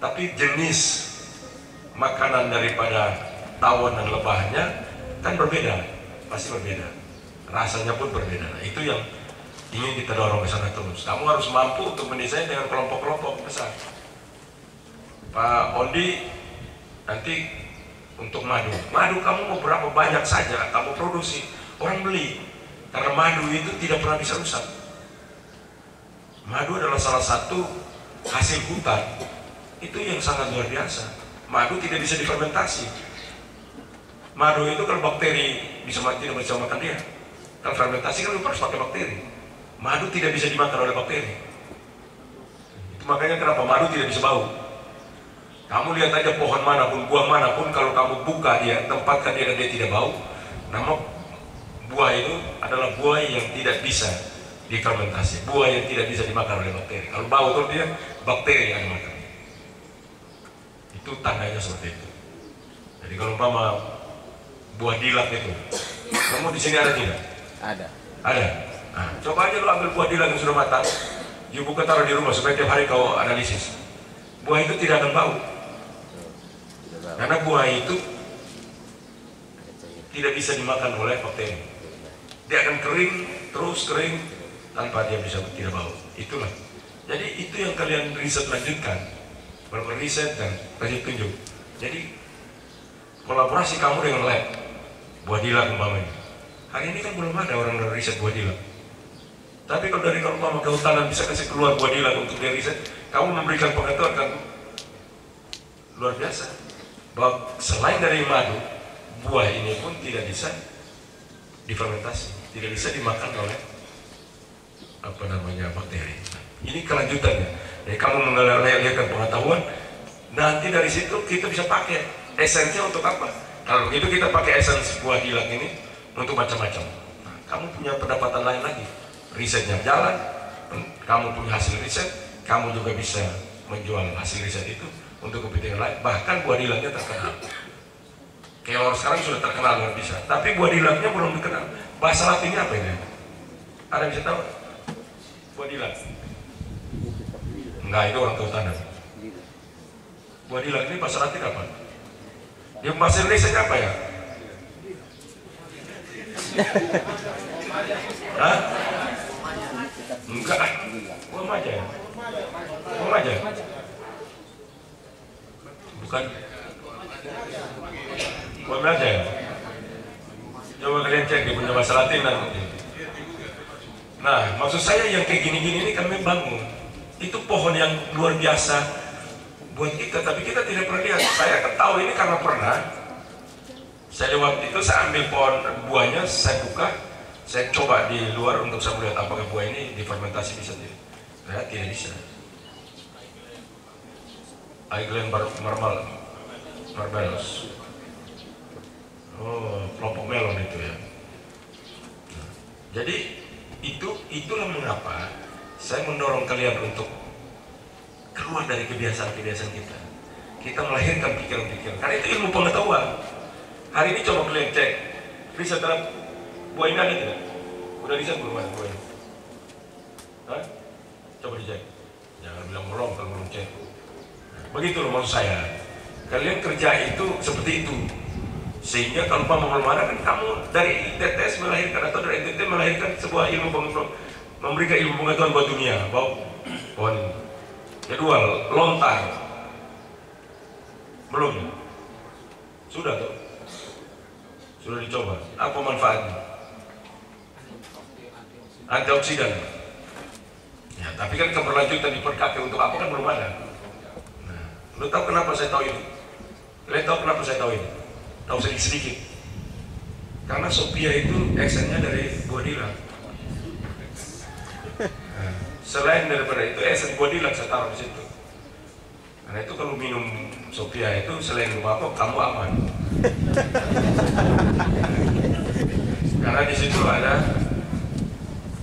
Tapi jenis makanan daripada tawon dan lebahnya kan berbeda, pasti berbeda, rasanya pun berbeda. Nah, itu yang ingin kita dorong ke sana terus. Kamu harus mampu untuk mendesain dengan kelompok-kelompok besar. Pak Ondi nanti untuk madu kamu mau berapa banyak saja kamu produksi, orang beli. Karena madu itu tidak pernah bisa rusak. Madu adalah salah satu hasil hutan, itu yang sangat luar biasa. Madu tidak bisa difermentasi. Madu itu kalau bakteri tidak bisa makan dia. Kalau fermentasi kan harus pakai bakteri. Madu tidak bisa dimakan oleh bakteri. Itu makanya kenapa madu tidak bisa bau. Kamu lihat aja pohon manapun, buah manapun, kalau kamu buka dia, tempatkan dia dan dia tidak bau, nama buah itu adalah buah yang tidak bisa difermentasi, buah yang tidak bisa dimakan oleh bakteri. Kalau bau itu dia bakteri yang makan. Itu tandanya seperti itu. Jadi kalau umpama buah dilat itu, kamu di sini ada tidak? Ada. Ada. Nah, coba aja lo ambil buah dilat yang sudah matang, you buka taruh di rumah supaya tiap hari kau analisis. Buah itu tidak akan bau. Karena buah itu tidak bisa dimakan oleh bakteri. Dia akan kering, terus kering tanpa dia bisa tidak bau. Itulah. Jadi itu yang kalian riset lanjutkan. Melakukan riset dan kasih tunjuk. Jadi kolaborasi kamu dengan lab buah dilat umpamanya. Hari ini kan belum ada orang yang riset buah dilat. Tapi kalau dari umpama kehutanan bisa kasih keluar buah dilat untuk dia riset, kamu memberikan pengetahuan kan luar biasa. Bahwa selain dari madu, buah ini pun tidak bisa difermentasi, tidak bisa dimakan oleh bakteri. Ini kelanjutannya. Jadi kamu mengalirkan pengetahuan, nanti dari situ kita bisa pakai esensinya untuk apa? Kalau begitu kita pakai esensi buah dilat ini untuk macam-macam. Nah, kamu punya pendapatan lain lagi, risetnya jalan, kamu punya hasil riset, kamu juga bisa menjual hasil riset itu untuk kepentingan lain. Bahkan buah dilatnya terkenal. Kelor sekarang sudah terkenal luar biasa, tapi buah dilatnya belum dikenal. Bahasa Latinnya apa ini? Ada bisa tahu? Buah dilat? Enggak, itu orang kehutanan. Buah dilat ini bahasa Latin apa? Dia bahasa Indonesia apa ya? Hah? Enggak, buah maja ya? Buah maja? Bukan? Buah maja ya? Coba kalian cek di punya bahasa Latin nanti. Nah, maksud saya yang kayak gini-gini ini kami bangun. Itu pohon yang luar biasa buat kita, tapi kita tidak pernah lihat. Saya ketahui ini karena pernah saya lewat itu, saya ambil pohon buahnya, saya buka, saya coba di luar untuk saya melihat apakah buah ini difermentasi bisa tidak. Ternyata tidak bisa. Aiglen Marbelos. Oh, kelompok melon itu ya. Jadi itulah mengapa saya mendorong kalian untuk keluar dari kebiasaan-kebiasaan kita. Kita melahirkan pikiran-pikiran. Karena itu ilmu pengetahuan. Hari ini coba kalian cek riset dalam buah ini ada tidak? Udah riset belum ada buah ini? Hah? Coba dicek. Jangan bilang melong kalau belum cek. Begitu loh maksud saya. Kalian kerja itu seperti itu. Sehingga kalau belum ada kan kamu dari ITTS melahirkan atau dari ITT melahirkan sebuah ilmu pengetahuan, memberikan ilmu pengetahuan buat dunia. Pohon ini. Kedua, lontar. Belum? Sudah tuh? Sudah dicoba. Apa manfaatnya? antioksidan. Ya, tapi kan keberlanjutan dipakai untuk apa kan belum ada. Nah, lu tahu kenapa saya tahu ini? Kalian tahu kenapa saya tahu ini? Tahu sedikit. Karena Sophia itu esennya dari buah dilang. Nah, selain daripada itu esen buah dilang saya taruh di situ. Karena itu kalau minum Sophia itu selain apa kamu aman. Karena di situ ada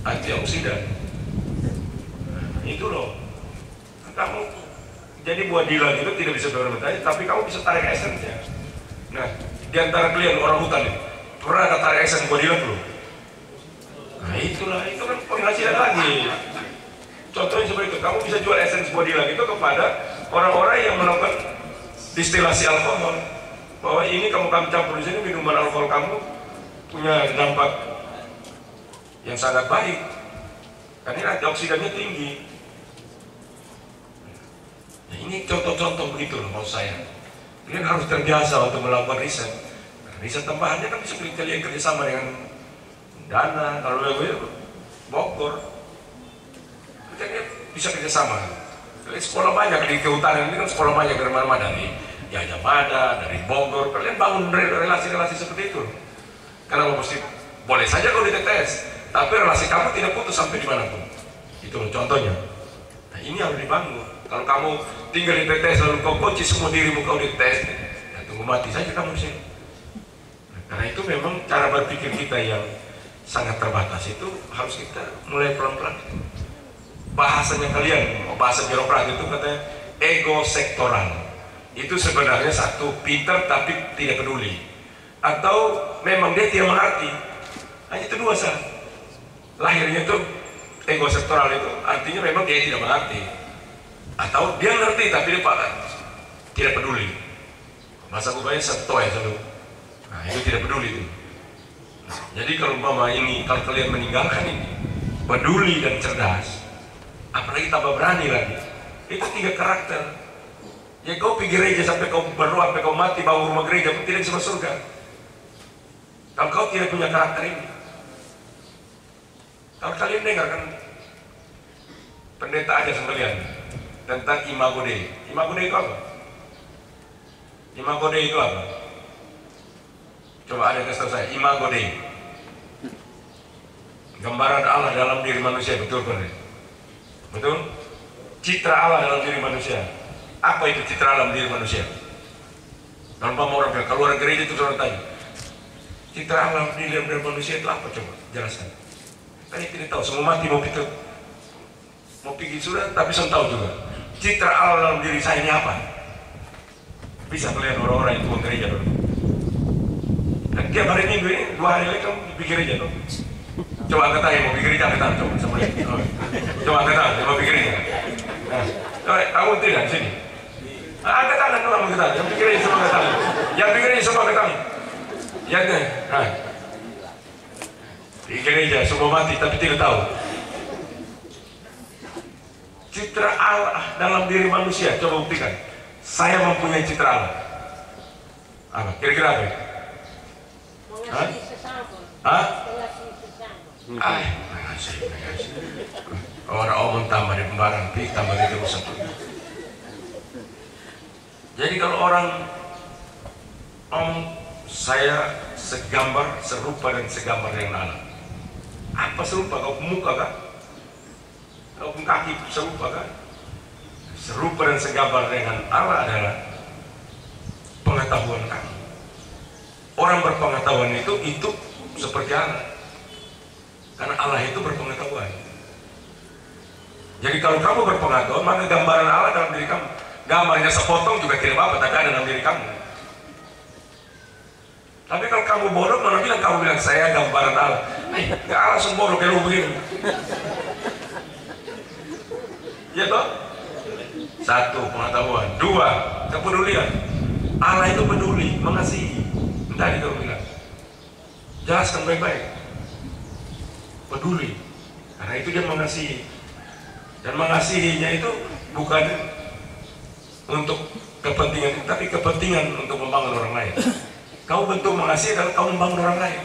antioksidan. Itu loh, kamu jadi buah dilang itu tidak bisa fermentasi, tapi kamu bisa tarik esennya. Nah, di antara kalian orang hutan itu pernah ada tarik esen buah dilang belum? Nah itulah, itu kan penghasilan lagi. Contohnya seperti itu, kamu bisa jual esen buah dilang itu kepada orang-orang yang melakukan distilasi alkohol. Bahwa ini kamu campur di sini minuman alkohol kamu punya dampak yang sangat baik. Karena antioksidannya tinggi. Nah, ini contoh-contoh begitu loh maksud saya. Kalian harus terbiasa untuk melakukan riset. Nah, riset tambahannya kan bisa kalian kerjasama dengan Dana, kalau Bogor. Kalian bisa kerjasama. Kalian sekolah banyak di kehutanan ini kan sekolah banyak dari mana-mana, dari Gajah Mada, dari Bogor. Kalian bangun relasi-relasi seperti itu. Karena mesti boleh saja kalau ditetes, tapi relasi kamu tidak putus sampai dimanapun. Itu loh contohnya. Nah ini harus dibangun. Kalau kamu tinggal di TTS lalu kau kunci semua dirimu kau di tes, ya tunggu mati saja kamu di sini. Nah, karena itu memang cara berpikir kita yang sangat terbatas itu harus kita mulai pelan-pelan. Bahasanya kalian, bahasa birokrat itu katanya ego sektoral. Itu sebenarnya satu pintar tapi tidak peduli, atau memang dia tidak mengerti. Hanya itu dua saja. Lahirnya itu ego sektoral itu artinya memang dia tidak mengerti, atau dia ngerti tapi dia tidak peduli. Masa gue banyak setoi selalu. Nah itu tidak peduli itu. Nah, jadi kalau mama ini, kalau kalian meninggalkan ini peduli dan cerdas, apalagi tambah berani lagi, itu 3 karakter. Ya kau pergi gereja sampai kau berdoa sampai kau mati bawa rumah gereja pun tidak bisa masuk surga. Kalau kau tidak punya karakter ini. Kalau kalian dengar kan pendeta aja sekalian tentang Imago Dei. Imago Dei itu apa? Imago Dei itu apa? Coba ada yang kasih tahu saya. Imago Dei, gambaran Allah dalam diri manusia, betul kan? Betul? Citra Allah dalam diri manusia. Apa itu citra Allah dalam diri manusia? Kalau orang bilang, kalau orang gereja itu orang tanya, citra Allah dalam diri manusia itu apa? Coba jelaskan. Saya tidak tahu, semua mati mau pergi sudah, tapi saya tahu juga citra Allah dalam diri saya ini apa. Bisa kalian orang-orang yang tuang gereja dulu. Dan tiap hari minggu ini, 2 hari lagi kamu pergi gereja dong. Coba angkat tangan, mau pergi gereja angkat tangan, coba sama lihat. Coba angkat tangan, mau pergi gereja. Nah, kamu tidak di sini. Angkat tangan dulu, angkat tangan. Yang pergi gereja semua angkat tangan. Yang pergi gereja semua angkat tangan. Yang di gereja semua mati tapi tidak tahu citra Allah dalam diri manusia. Coba buktikan. Saya mempunyai citra Allah. Apa? Kira-kira apa? Mengasihi sesama. Hah? Mengasihi sesama. Mengasihi. Orang omong tambah di pembarang, tambah di terus satu. Jadi kalau orang saya segambar, serupa dan segambar dengan Allah. Apa serupa? Kau muka kan? Kau kaki serupa kan? Serupa dan segambar dengan Allah adalah pengetahuan kamu. Orang berpengetahuan itu seperti Allah. Karena Allah itu berpengetahuan. Jadi kalau kamu berpengetahuan, maka gambaran Allah dalam diri kamu. Gambarnya sepotong juga tidak apa-apa, tapi ada dalam diri kamu. Tapi kalau kamu bodoh, mana bilang kamu bilang saya gambaran Allah. Nggak langsung bodoh kayak lu begini. Ya toh? 1, pengetahuan. 2, kepedulian. Allah itu peduli, mengasihi. Tadi kamu bilang. Jelaskan baik-baik. Peduli. Karena itu dia mengasihi. Dan mengasihinya itu bukan untuk kepentingan, tapi kepentingan untuk membangun orang lain. Kau bentuk mengasihi kalau kau membangun orang lain.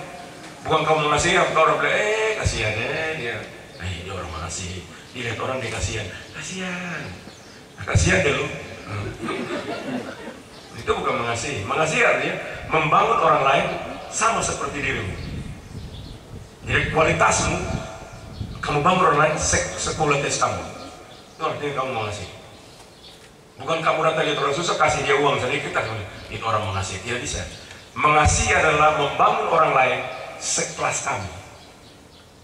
Bukan kau mengasihi, kau orang bilang, kasihan dia. Dia orang mengasihi. Dilihat orang dia kasihan. Kasihan deh lu. Itu bukan mengasihi. Mengasihi artinya membangun orang lain sama seperti dirimu. Jadi kualitasmu, kamu bangun orang lain sekualitas kamu. Itu artinya kamu mengasihi. Bukan kamu datang lihat orang susah kasih dia uang sedikit, itu orang mengasihi. Tidak bisa. Mengasihi adalah membangun orang lain sekelas kamu.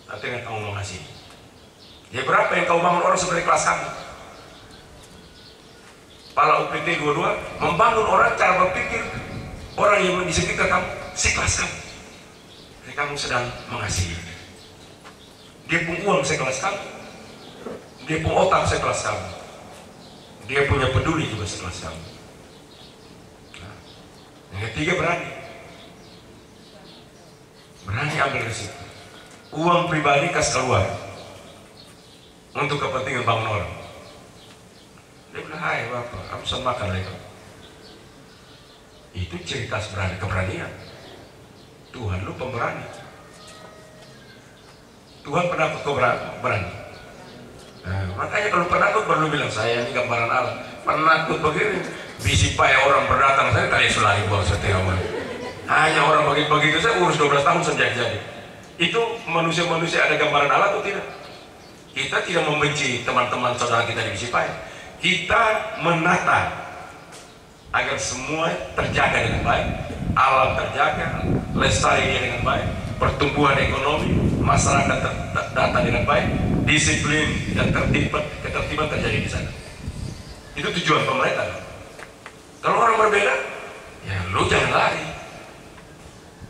Artinya kamu mengasihi. Ya berapa yang kamu bangun orang seperti kelas kamu? Pala UPT 22 membangun orang cara berpikir orang yang di sekitar kamu sekelas kamu. Jadi kamu sedang mengasihi. Dia punya uang sekelas kamu. Dia punya otak sekelas kamu. Dia punya peduli juga sekelas kamu. Nah, yang ketiga berani ambil risiko. Uang pribadi kas keluar untuk kepentingan bangun orang. Dia bilang, hai bapak, aku pesan makan lagi. Itu cerita keberanian. Tuhan lu pemberani. Tuhan penakut kau berani. Nah, makanya kalau penakut baru bilang saya ini gambaran Allah. Penakut begini, bisi payah orang berdatang saya kali selari buang setiap orang. Hanya orang begitu saya urus 12 tahun sejak jadi. Itu manusia-manusia ada gambaran Allah atau tidak? Kita tidak membenci teman-teman saudara kita di bisi payah. Kita menata agar semua terjaga dengan baik, alam terjaga, lestari dengan baik, pertumbuhan ekonomi, masyarakat terdata dengan baik, disiplin dan ketertiban terjadi di sana. Itu tujuan pemerintah. Kalau orang berbeda, ya lu jangan lari.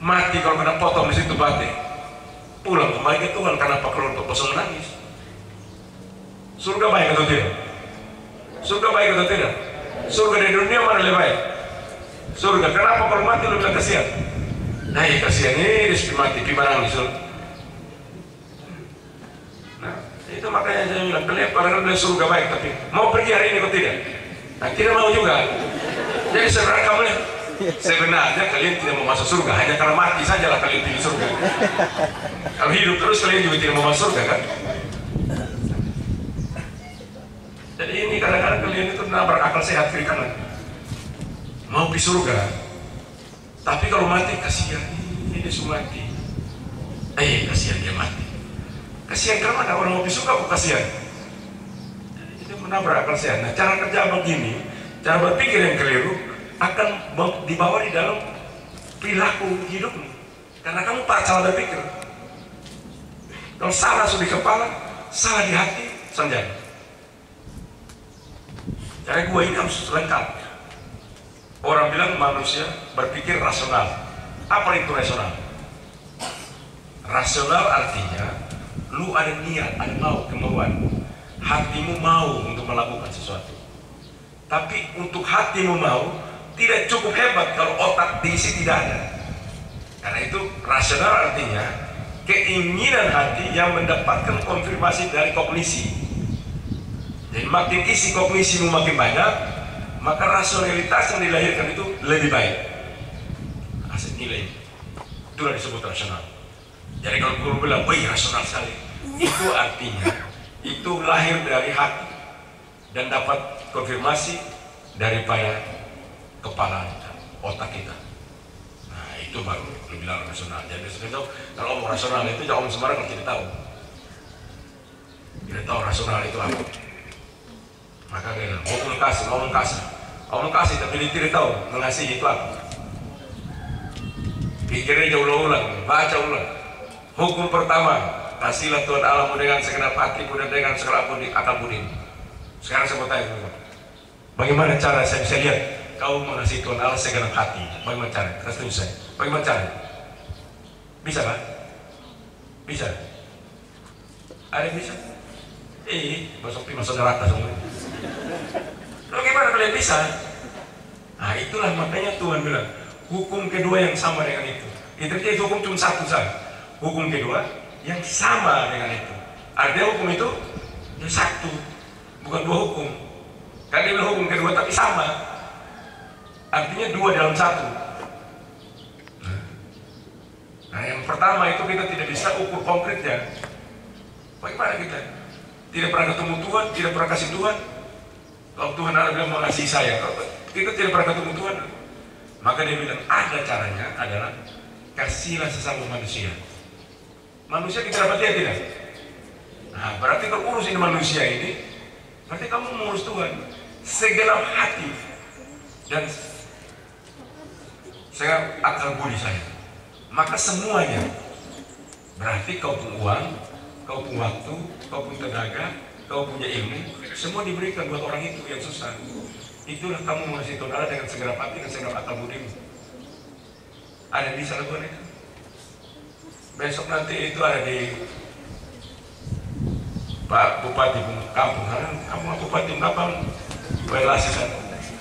Mati kalau kena potong di situ batik, pulang kembali ke Tuhan karena apa kalau untuk kosong menangis. Surga baik atau tidak? Surga baik atau tidak? Surga di dunia mana lebih baik? Surga. Kenapa kalau mati lu bilang kasihan? Nah ya kasihan ini mati pi menangis. Nah itu makanya saya bilang kalian bilang surga baik, tapi mau pergi hari ini atau tidak? Nah tidak mau juga. Jadi sebenarnya kamu lihat, sebenarnya kalian tidak mau masuk surga hanya karena mati sajalah kalian pilih surga. Kalau hidup terus kalian juga tidak mau masuk surga kan? Jadi ini kadang-kadang kalian itu nabrak akal sehat kiri kanan. Mau di surga, tapi kalau mati kasihan ini semua mati. Kasihan dia mati. Kasihan karena ada orang mau di surga kok kasihan. Itu menabrak akal sehat. Nah cara kerja begini, cara berpikir yang keliru akan dibawa di dalam perilaku hidupmu. Karena kamu tak salah berpikir. Kalau salah sudah di kepala, salah di hati, sanjang. Cara gue ini harus lengkap. Orang bilang manusia berpikir rasional. Apa itu rasional? Rasional artinya lu ada niat, ada mau, kemauan. Hatimu mau untuk melakukan sesuatu. Tapi untuk hatimu mau tidak cukup hebat kalau otak diisi tidak ada. Karena itu rasional artinya keinginan hati yang mendapatkan konfirmasi dari kognisi. Jadi makin isi kognisimu makin banyak, maka rasionalitas yang dilahirkan itu lebih baik. Hasil nilai itulah disebut rasional. Jadi kalau guru bilang, wih rasional sekali, itu artinya itu lahir dari hati dan dapat konfirmasi daripada kepala kita, otak kita. Nah itu baru dibilang rasional. Jadi sebenarnya kalau omong rasional itu jangan omong sembarang kalau tidak tahu. Tidak tahu rasional itu apa. Maka dia ngomong kasih, tapi dia tidak tahu mengasihi itu apa. Pikirnya ulang-ulang, baca ulang. Hukum pertama, kasihlah Tuhan Allahmu dengan segenap hatimu dan dengan segala akal budimu. Sekarang saya mau tanya dulu, bagaimana cara saya bisa lihat kau mengasihi Tuhan Allah segenap hati? Bagaimana cara? Kasih tunjuk saya. Bagaimana cara? Bisa kan? Bisa. Ada yang bisa? Masuk neraka semua. Bagaimana kalian bisa? Nah itulah makanya Tuhan bilang hukum kedua yang sama dengan itu. Itu hukum cuma satu saja. Hukum kedua yang sama dengan itu. Artinya hukum itu yang satu, bukan dua hukum. Kan dia bilang hukum kedua tapi sama. Artinya dua dalam satu. Nah, yang pertama itu kita tidak bisa ukur konkretnya. Bagaimana kita? Tidak pernah ketemu Tuhan, tidak pernah kasih Tuhan. Kalau Tuhan ada bilang mengasihi saya, kita tidak pernah ketemu Tuhan. Maka dia bilang ada caranya adalah kasihlah sesama manusia. Manusia kita dapat lihat tidak? Nah, berarti kalau urus ini manusia ini, berarti kamu mengurus Tuhan segenap hati dan saya akal budi saya. Maka semuanya, berarti kau punya uang, kau punya waktu, kau punya tenaga, kau punya ilmu, semua diberikan buat orang itu yang susah. Itulah kamu mengasihi Tuhan Allah dengan segenap hati dan segenap akal budimu. Ada yang bisa lakukan itu. Besok nanti itu ada di Pak Bupati kampung, kamu Bupati kampung, Welasisan.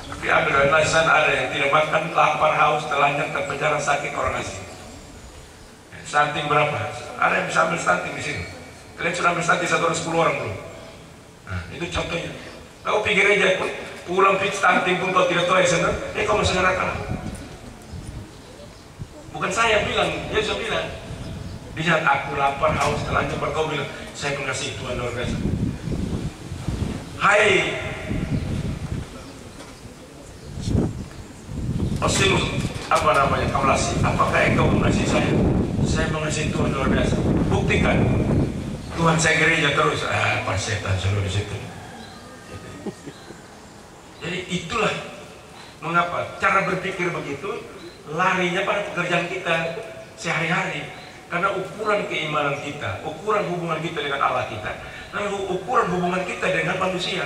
Tapi ada Welasisan ada yang tidak makan, lapar, haus, telanjang, terpenjara, sakit, orang asing. Stunting berapa? Ada yang bisa ambil stunting di sini. Kalian sudah ambil stunting 1 orang 10 orang belum? Nah, itu contohnya. Kau pikir aja pulang pit stunting pun kau tidak tahu ya sana, kau masuk neraka. Bukan saya bilang, dia sudah bilang. Di saat aku lapar, haus, telanjang, kau bilang, saya mengasihi Tuhan luar biasa. Hai Osimus, apa namanya, Kaulasi, apakah engkau mengasihi saya? Saya mengasihi Tuhan luar biasa. Buktikan. Tuhan saya gereja terus. Pas setan selalu di situ. Jadi itulah mengapa cara berpikir begitu larinya pada pekerjaan kita sehari-hari. Karena ukuran keimanan kita, ukuran hubungan kita dengan Allah kita, dan ukuran hubungan kita dengan manusia.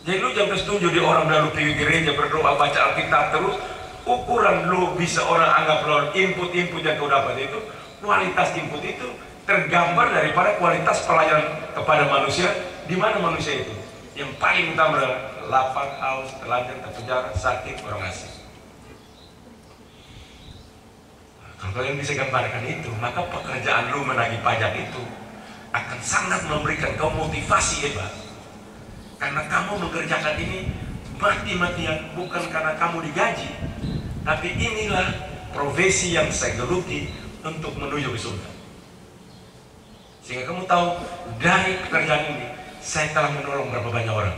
Jadi lu jangan setuju di orang lalu pergi gereja berdoa baca Alkitab terus. Ukuran lu bisa orang anggap lo input yang kau dapat itu, kualitas input itu tergambar daripada kualitas pelayanan kepada manusia. Di mana manusia itu? Yang paling utama adalah lapar, haus, telanjang, terpenjara, sakit, orang asing. Kalau kalian bisa gambarkan itu, maka pekerjaan lu menagih pajak itu akan sangat memberikan kau motivasi hebat. Karena kamu mengerjakan ini mati-matian, bukan karena kamu digaji, tapi inilah profesi yang saya geluti untuk menuju ke surga. Sehingga kamu tahu, dari pekerjaan ini saya telah menolong berapa banyak orang.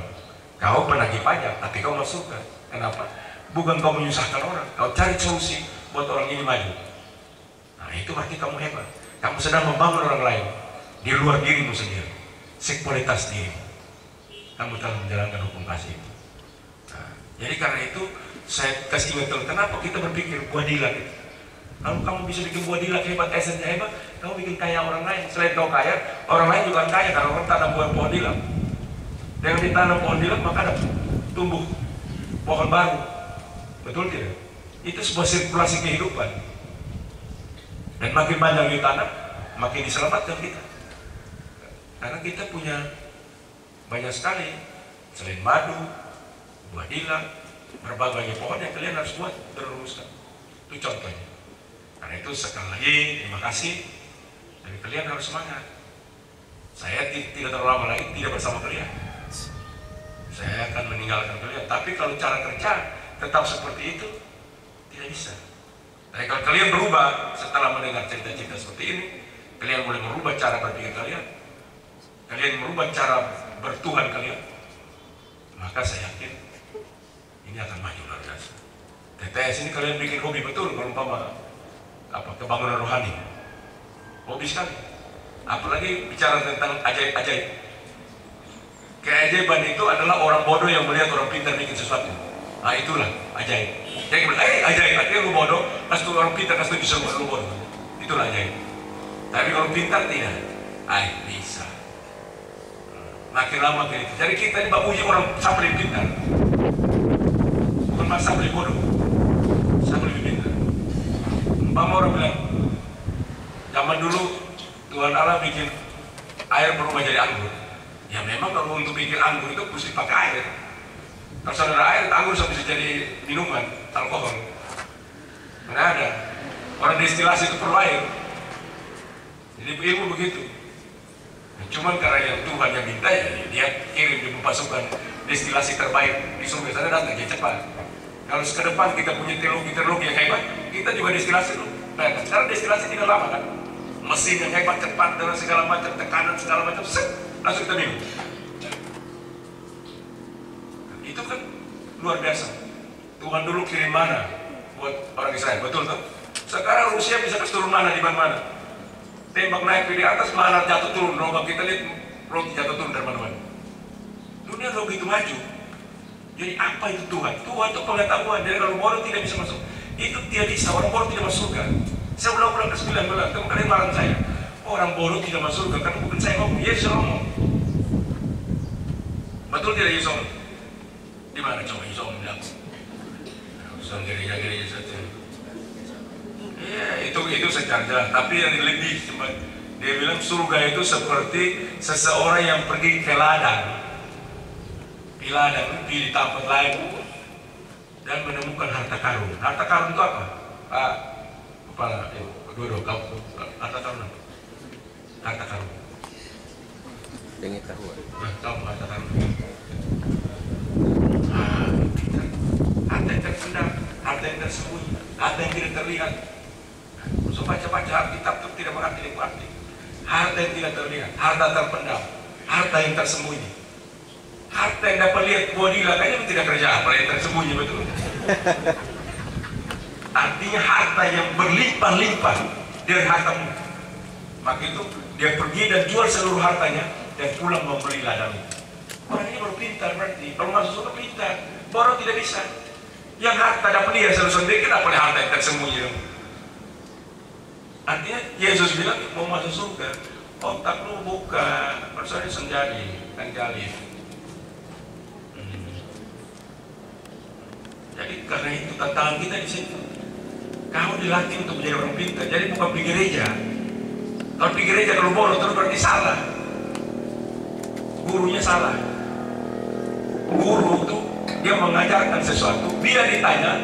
Kau penagih pajak, tapi kau masuk surga. Kenapa? Bukan kau menyusahkan orang, kau cari solusi buat orang ini maju. Nah, itu berarti kamu hebat. Kamu sedang membangun orang lain di luar dirimu sendiri, sekualitas dirimu. Kamu telah menjalankan hukum kasih itu. Nah, jadi karena itu saya kasih ingat, kenapa kita berpikir buah dilat itu. Kalau kamu bisa bikin buah dilat hebat, esennya hebat, kamu bikin kaya orang lain. Selain kau kaya, orang lain juga kaya karena orang tanam pohon dilat. Dengan ditanam pohon dilat maka ada tumbuh pohon baru. Betul tidak? Itu sebuah sirkulasi kehidupan. Dan makin banyak ditanam, makin diselamatkan kita. Karena kita punya banyak sekali, selain madu, buah dilat, berbagai pohon yang kalian harus buat teruskan. Itu contohnya. Karena itu sekali lagi terima kasih. Dan kalian harus semangat. Saya tidak terlalu lama lagi tidak bersama kalian. Saya akan meninggalkan kalian. Tapi kalau cara kerja tetap seperti itu, tidak bisa. Tapi kalau kalian berubah setelah mendengar cerita-cerita seperti ini, kalian boleh merubah cara berpikir kalian. Kalian merubah cara bertuhan kalian. Maka saya yakin ini akan maju luar biasa. TTS ini kalian bikin hobi betul kalau umpama kebangunan rohani. Hobi sekali. Apalagi bicara tentang ajaib-ajaib. Keajaiban itu adalah orang bodoh yang melihat orang pintar bikin sesuatu. Nah itulah ajaib. Jadi ajaib, artinya lu bodoh, kasih orang pintar, kasih bisa buat lu bodoh. Itulah ajaib. Tapi kalau pintar tidak, bisa. Makin lama makin itu. Jadi kita ini uji orang sampai lebih pintar. Bukan masa lebih bodoh, sampai lebih pintar. Umpama orang bilang, zaman dulu Tuhan Allah bikin air berubah jadi anggur. Ya memang kalau untuk bikin anggur itu mesti pakai air. Kalau saudara air, anggur bisa jadi minuman, alkohol. Mana ada. Orang destilasi itu perlu air. Jadi ilmu begitu. Cuman karena yang Tuhan yang minta ya, dia kirim di pasukan destilasi terbaik di surga sana datang, ya cepat. Kalau ke depan kita punya teologi yang hebat, kita juga destilasi dulu. Nah, sekarang destilasi tidak lama kan? Mesin yang hebat, cepat, dengan segala macam, tekanan segala macam, langsung kita minum. Itu kan luar biasa. Tuhan dulu kirim mana buat orang Israel, betul kan? Sekarang Rusia bisa turun mana di mana-mana. Tembak naik di atas, mana jatuh turun. Kalau kita lihat roti jatuh turun dari mana-mana. Dunia udah begitu maju. Jadi apa itu Tuhan? Tuhan itu pengetahuan. Jadi kalau bodoh tidak bisa masuk. Itu tidak bisa, orang bodoh tidak masuk surga. Saya ulang-ulang ke 9 bulan, kalian marah saya. Orang bodoh tidak masuk surga, karena bukan saya ngomong, Yesus ngomong. Betul tidak Yesus ngomong? Di mana coba Yesus ngomong bilang? Usah gereja-gereja saja. Ya, itu secara jelas. Tapi yang lebih, dia bilang surga itu seperti seseorang yang pergi ke ladang. Di ladang, di tempat lain, dan menemukan harta karun. Harta karun itu apa? Kepala, dua kamu. Harta karun apa? Harta karun. Dengan tahu. Nah, kamu harta karun. Harta yang terpendam, harta yang tersembunyi, harta yang tidak terlihat. So baca-baca Alkitab itu tidak mengerti. Harta yang tidak terlihat, harta terpendam, harta yang tersembunyi. Harta yang dapat lihat buah dila kayaknya tidak kerja apa yang tersembunyi betul. Artinya harta yang berlimpah-limpah dari hartamu. Maka itu dia pergi dan jual seluruh hartanya dan pulang membeli ladang itu. Orang ini baru pintar berarti. Kalau masuk surga pintar, bodoh tidak bisa. Yang harta dapat lihat sendiri, kenapa harta yang tersembunyi dong? Artinya Yesus bilang mau masuk surga, otak lu buka, maksudnya senjadi dan galih. Jadi karena itu tantangan kita di situ. Kamu dilatih untuk menjadi orang pintar. Jadi bukan pergi gereja. Kalau pergi gereja kalau bodoh terus berarti salah. Gurunya salah. Guru itu dia mengajarkan sesuatu. Bila ditanya,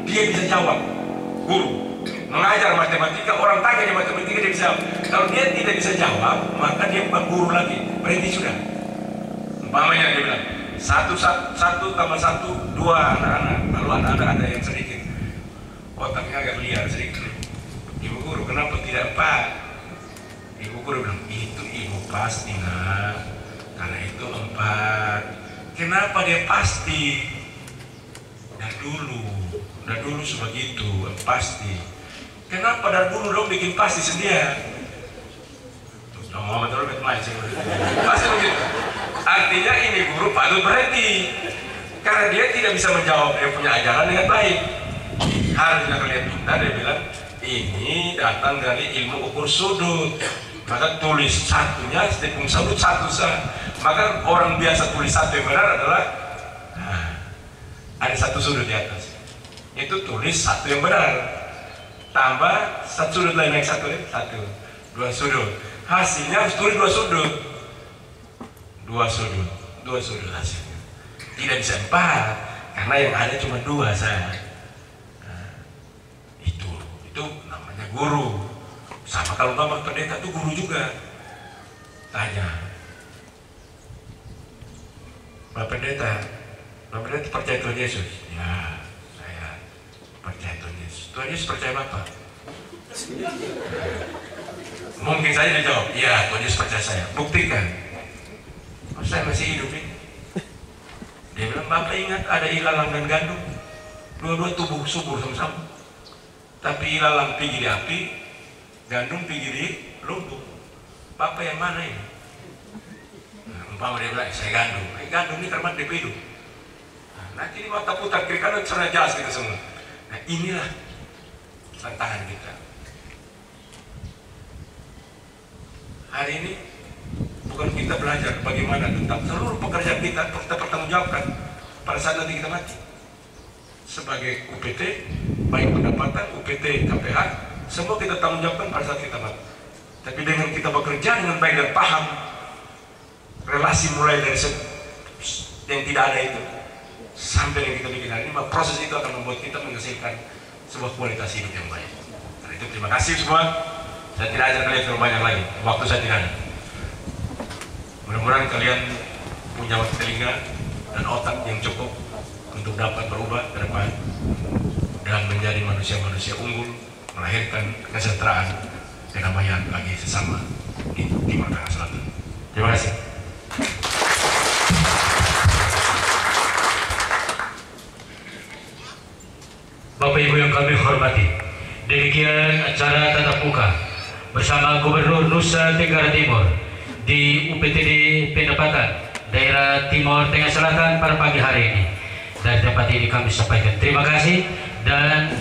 dia bisa jawab. Guru mengajar matematika, orang tanya di matematika dia bisa jawab. Kalau dia tidak bisa jawab, maka dia bukan guru lagi. Berhenti sudah. Umpamanya dia bilang 1 tambah 1 2 anak-anak. Lalu anak-anak ada yang sedikit otaknya agak liar sedikit. Ibu guru kenapa tidak 4? Ibu guru bilang itu ibu pasti nak, karena itu 4. Kenapa dia pasti? Dari dulu sebegitu pasti. Kenapa dari dulu dong bikin pasti sedia? Terus Muhammad Robert main pasti begitu. Artinya ini guru patut berhenti karena dia tidak bisa menjawab dia punya ajaran dengan baik. Harusnya kalian pintar, dia bilang ini datang dari ilmu ukur sudut. Maka tulis satunya tepung sudut satu sah. Maka orang biasa tulis satu yang benar adalah ada satu sudut di atas. Itu tulis satu yang benar. Tambah satu sudut lain naik satu 2 sudut. Hasilnya harus tulis 2 sudut. 2 sudut hasilnya. Tidak bisa 4 karena yang ada cuma 2 saya. Itu namanya guru. Sama kalau bapak pendeta itu guru juga. Tanya, Pak Pendeta percaya Tuhan Yesus? Ya, saya percaya Tuhan Yesus. Tuhan Yesus percaya Bapak? Mungkin saya dijawab, ya Tuhan Yesus percaya saya. Buktikan. Oh, saya masih hidup ini. Dia bilang, Bapak ingat ada ilalang dan gandum. Dua-dua tubuh subur sama-sama. Tapi ilalang pergi di api, gandum pergi di lumpur. Bapak yang mana ini? Nah, umpama dia bilang, saya gandum. Gandum ini karena dia hidup. Nah, nanti ini mata putar kiri kanan sudah jelas kita semua. Nah, inilah tantangan kita. Hari ini bukan kita belajar bagaimana tentang seluruh pekerjaan kita pertanggungjawabkan pada saat nanti kita mati. Sebagai UPT, baik pendapatan, UPT, KPH, semua kita tanggung jawabkan pada saat kita mati. Tapi dengan kita bekerja dengan baik dan paham, relasi mulai dari yang tidak ada itu sampai yang kita bikin hari ini, maka proses itu akan membuat kita menghasilkan sebuah kualitas hidup yang baik. Karena itu terima kasih semua. Saya tidak ajar kalian terlalu banyak lagi, waktu saya tidak ada. Mudah-mudahan kalian punya telinga dan otak yang cukup untuk dapat berubah ke depan dan menjadi manusia-manusia unggul melahirkan kesejahteraan kedamaian bagi sesama di Timur Tengah Selatan. Terima kasih. Bapak Ibu yang kami hormati, demikian acara tatap muka bersama Gubernur Nusa Tenggara Timur di UPTD Pendapatan Daerah Timur Tengah Selatan pada pagi hari ini. Dan dapat ini kami sampaikan terima kasih, dan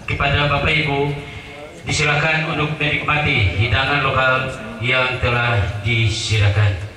kepada Bapak Ibu disilakan untuk menikmati hidangan lokal yang telah disediakan.